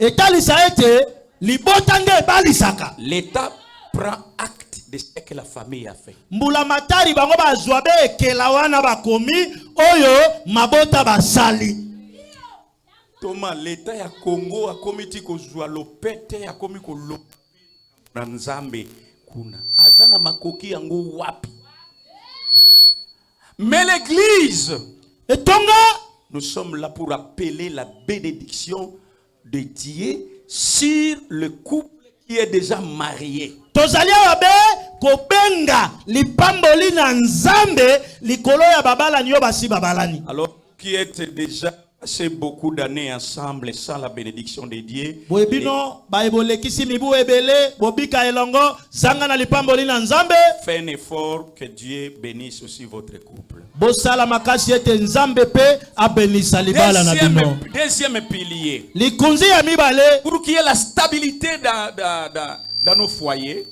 L'État prend acte de ce que la famille a fait. Thomas, l'État ya Congo a commis ko joua lopete a commis ko Nzambe kuna. Azana makoki yango wapi. Mais l'église nous sommes là pour appeler la bénédiction de Dieu sur le couple qui est déjà marié. Alors, qui est déjà passé beaucoup d'années ensemble sans la bénédiction de Dieu. Faites un effort que Dieu bénisse aussi votre couple. Deuxième pilier. Pour qu'il y ait la stabilité dans nos foyers.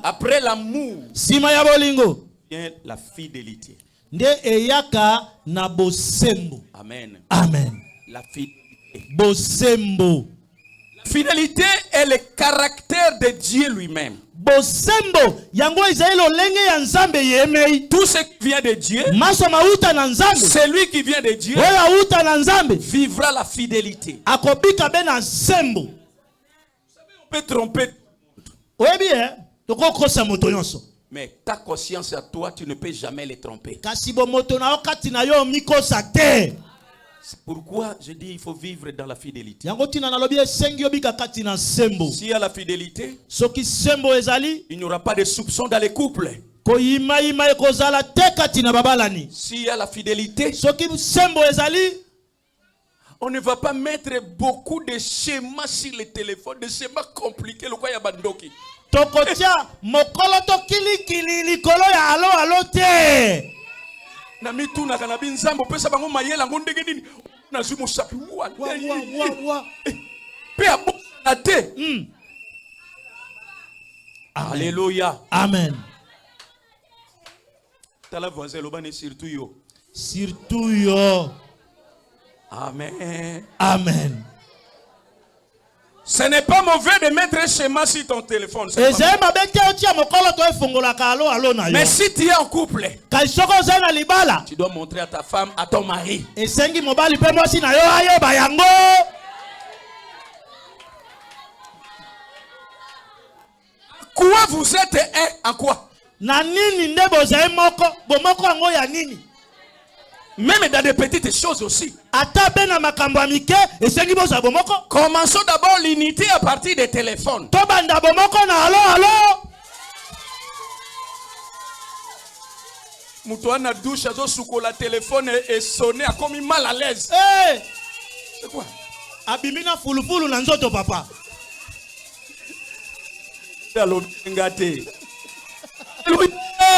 Après l'amour, vient la fidélité. Amen. Amen. La fidélité. Bosembo. La fidélité est le caractère de Dieu lui-même. Bosembo yango izailo lenge ya nzambe yemei. Tout ce qui vient de Dieu, celui qui vient de Dieu vivra la fidélité. Akobika bena sembo. On peut tromper. Oyebi toko kosa moto nyonso. Mais ta conscience à toi, tu ne peux jamais les tromper. C'est pourquoi je dis il faut vivre dans la fidélité. S'il y a la fidélité, il n'y aura pas de soupçon dans les couples. S'il y a la fidélité, On ne va pas mettre beaucoup de schémas sur les téléphones, des schémas compliqués. Le quoi ya bandoki. Tokotia mokolo to kili likolo ya alo te. Na mitu na kanabi nzambo pesa bango mayela ngo ndenge nini. Na zumo sapi wa. Pe abo na te. Alléluia. Amen. Tala voisin lobane surtout yo. Surtout yo. Amen. Amen. Ce n'est pas mauvais de mettre un schéma sur ton téléphone. Mais si tu es en couple, tu dois montrer à ta femme, à ton mari. Quoi vous êtes un en quoi? Même dans des petites choses aussi. Commençons d'abord l'unité à partir des téléphones. Moutoua na douche, azo souko la téléphone et sonné a comme mal à l'aise. C'est quoi? Abimina fulufulu na nzoto papa.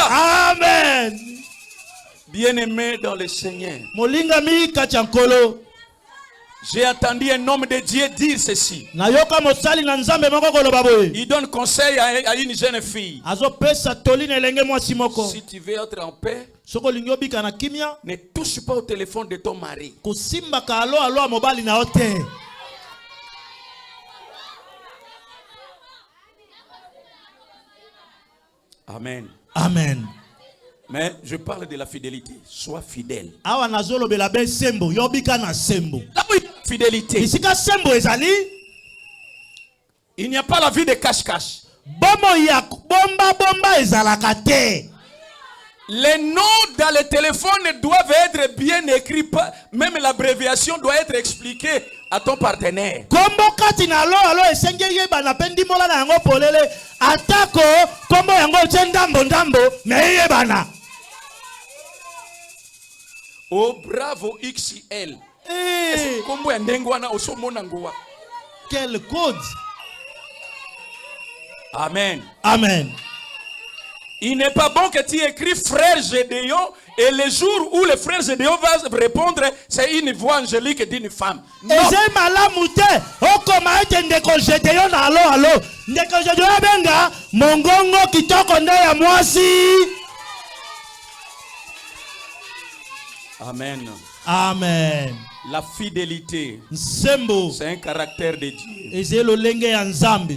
Amen. Bien-aimé dans le Seigneur, j'ai entendu un homme de Dieu dire ceci. Il donne conseil à une jeune fille. Si tu veux être en paix, ne touche pas au téléphone de ton mari. Amen. Amen. Mais je parle de la fidélité. Sois fidèle. Fidélité. Il n'y a pas la vie de cache-cache. Les noms dans le téléphone doivent être bien écrits. Même l'abréviation doit être expliquée à ton partenaire. Oh bravo XL. Quel code? Amen. Amen. Il n'est pas bon que tu écris frère Gédéon et le jour où le frère Gédéon va répondre, c'est une voix angélique d'une femme. Non. Amen. Amen. La fidélité, c'est un caractère de Dieu.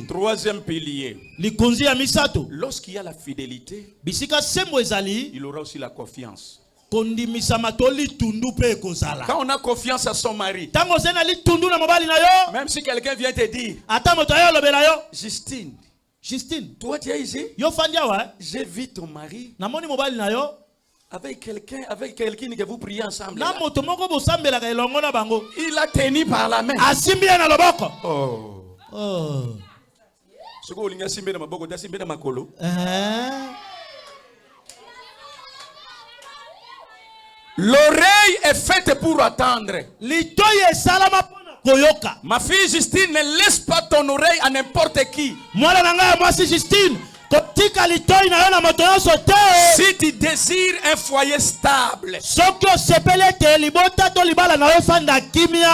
Troisième pilier. Lorsqu'il y a la fidélité, il aura aussi la confiance. Quand on a confiance à son mari, même si quelqu'un vient te dire, Justine, toi tu es ici, j'ai vu ton mari avec quelqu'un que vous priez ensemble. Il a tenu par la main. L'oreille est faite pour attendre. Ma fille Justine, ne laisse pas ton oreille à n'importe qui. Si tu désires un foyer stable,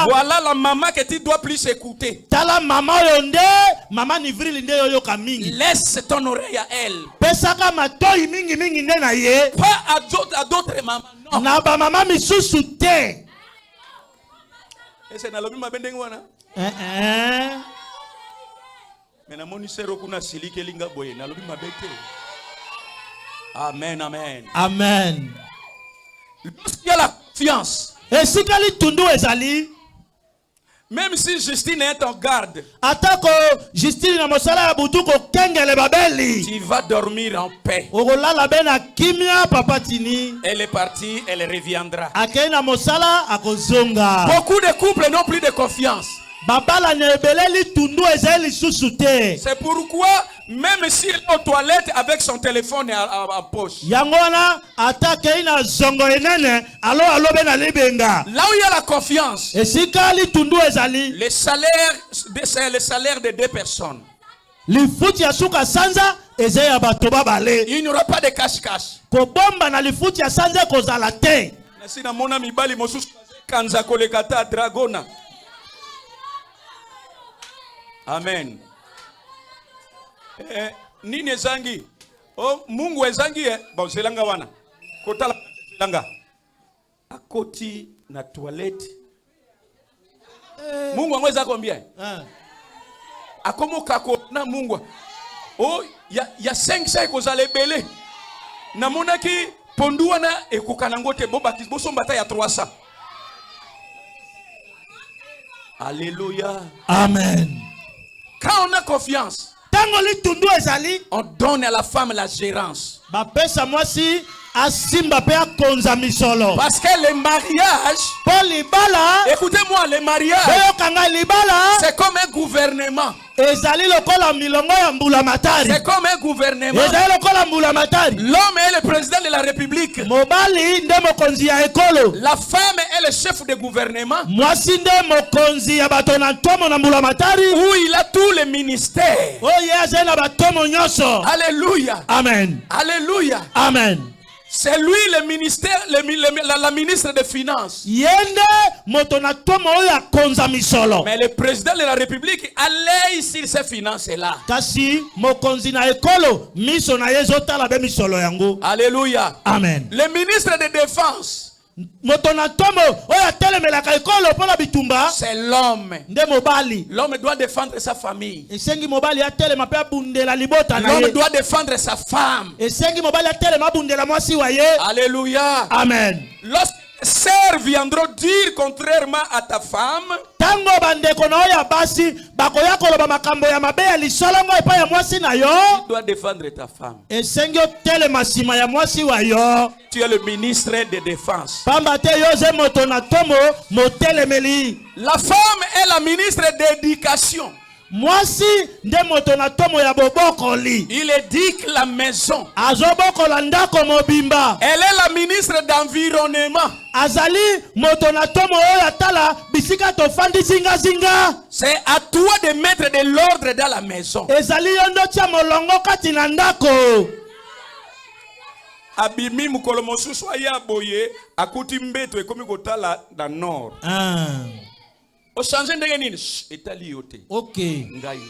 voilà la maman que tu dois plus écouter. Laisse ton oreille à elle. Pas à d'autres mamans. Non. Et c'est dans le même wana. Amen, amen. Amen. Lorsqu'il y a la confiance, même si Justine est en garde, tu vas dormir en paix. Elle est partie, elle reviendra. Beaucoup de couples n'ont plus de confiance. C'est pourquoi, même s'il est aux toilettes avec son téléphone en poche, là où il y a la confiance, le salaire de 2 personnes. Il n'y aura pas de cache-cache. Amen. Nini ezangi? Oh, Mungu ezangi bon selanga wana. Kotala selanga. Akoti na toilette. Mungu angweza combien? Akomo kako na Mungu. Oh, ya 500 kozale belé. Na monaki pondu wana ekokana ngote bosombata ya 300. Alléluia. Amen. Quand on a confiance, on donne à la femme la gérance. Parce que le mariage, écoutez-moi, le mariage, c'est comme un gouvernement. C'est comme un gouvernement. L'homme est le président de la République. La femme est le chef de gouvernement. Où il a tous les ministères. Alléluia. Amen. Alléluia. Amen. C'est lui le ministère, la ministre des Finances. Mais le président de la République allait sur ces finances-là. Alléluia. Amen. Le ministre de Défense, c'est l'homme. L'homme doit défendre sa famille. L'homme doit défendre sa femme. Alléluia. Amen. Lorsque les sœurs viendront dire contrairement à ta femme, tu dois défendre ta femme. Tu es le ministre de Défense. La femme est la ministre d'éducation. Il éduque la maison. Elle est la ministre d'environnement. C'est à toi de mettre de l'ordre dans la maison. Abimi mukolo mosusu aya boye akuti mbeto ekomi kotala dans nord. O changer ndenge nini? Etali yote. OK. Ngai.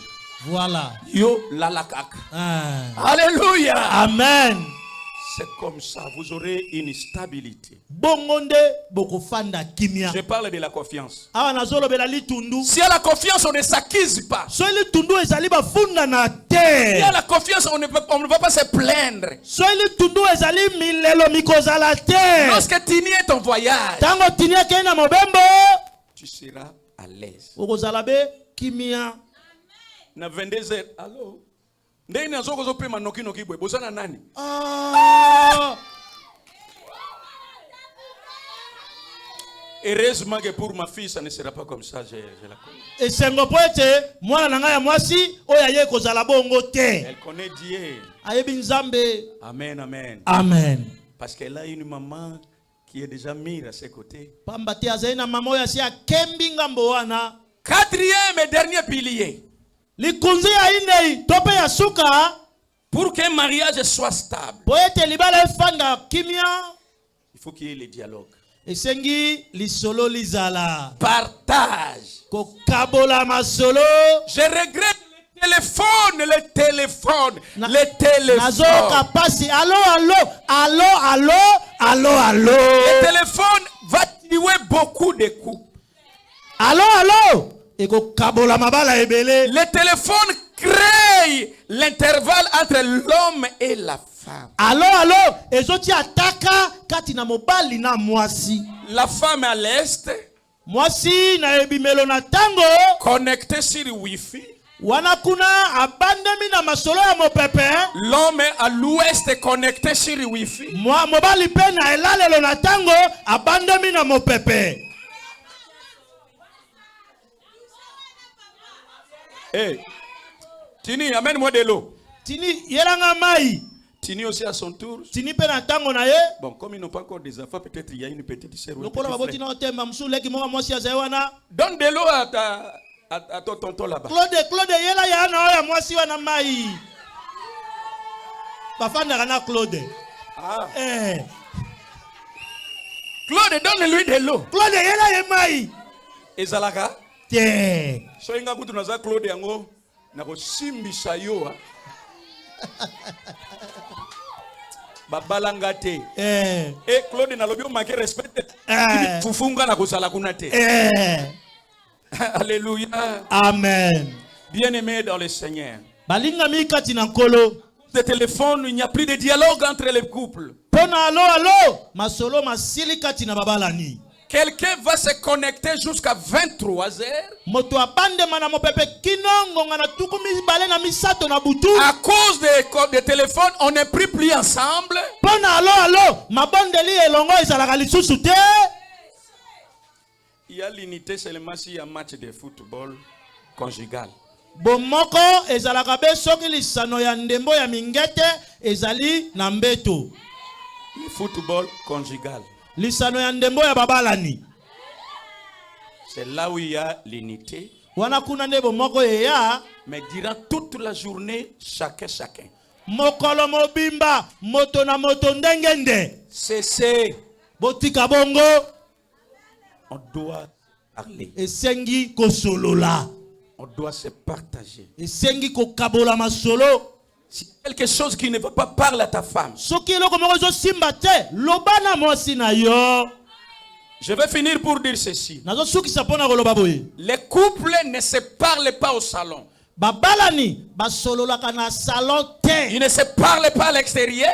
Voilà. Yo lalakaka. Alléluia. Amen. C'est comme ça, vous aurez une stabilité. Je parle de la confiance. Si à la confiance, on ne s'acquise pas. Si à la confiance, on ne va pas se plaindre. Lorsque tu n'y es ton voyage, tu seras à l'aise. Na 22h, allô? Ndenge nazo kozo pema noki noki boy bozana nani? Heureusement que pour ma fille ça ne sera pas comme ça, je la connais. Elle connaît Dieu. Amen, amen. Amen. Parce qu'elle a une maman qui est déjà mise à ses côtés. Quatrième et dernier pilier. Pour qu'un mariage soit stable, il faut qu'il y ait le dialogue. Partage. Je regrette le téléphone. Le téléphone va tuer beaucoup de coups. Le téléphone crée l'intervalle entre l'homme et la femme. La femme à l'est, connectée sur Wi-Fi. L'homme à l'ouest connecté sur Wi-Fi. Hey, Tini, amène-moi de l'eau. Tini, yelanga mai. Tini aussi à son tour. Tini pe na tango na ye. Bon, comme ils n'ont pas encore des enfants, peut-être il y a une petite sœur. Donne de l'eau à ton tonton là-bas. Claude, yela ya na ya mwasi wana mai. Bafanda kana Claude. Ah. Claude, donne-lui de l'eau. Claude, yela ya mai. Ezalaka. Tiens. So inga kutu naza Claude yango na ko simbisa yo. Babalanga te. Claude na lobi o manque respect. Fufunga na kozala kuna te. Alléluia. Amen. Bien-aimé dans le Seigneur. Balinga mi kati na nkolo. De téléphone, il n'y a plus de dialogue entre les couples. Pona allo masolo masili kati na babalani. Quelqu'un va se connecter jusqu'à 23h. À cause des téléphones, on n'est plus ensemble. Il y a l'unité seulement s'il y a un match de football conjugal. Bomoko ezalaka be soki lisano ya ndembo ya mingete ezali na mbeto. Le football conjugal. Lisano ya ndembo ya babalani. C'est là où il y a l'unité. Wana kuna ndebo moko ya. Mais durant toute la journée, chacun. Mokolo mobimba, moto na moto ndengende. C'est botika bongo. On doit parler. Esengi kosolola. On doit se partager. Esengi kokabola masolo. Si quelque chose qui ne va pas, parler à ta femme. Je vais finir pour dire ceci. Les couples ne se parlent pas au salon. Ils ne se parlent pas à l'extérieur.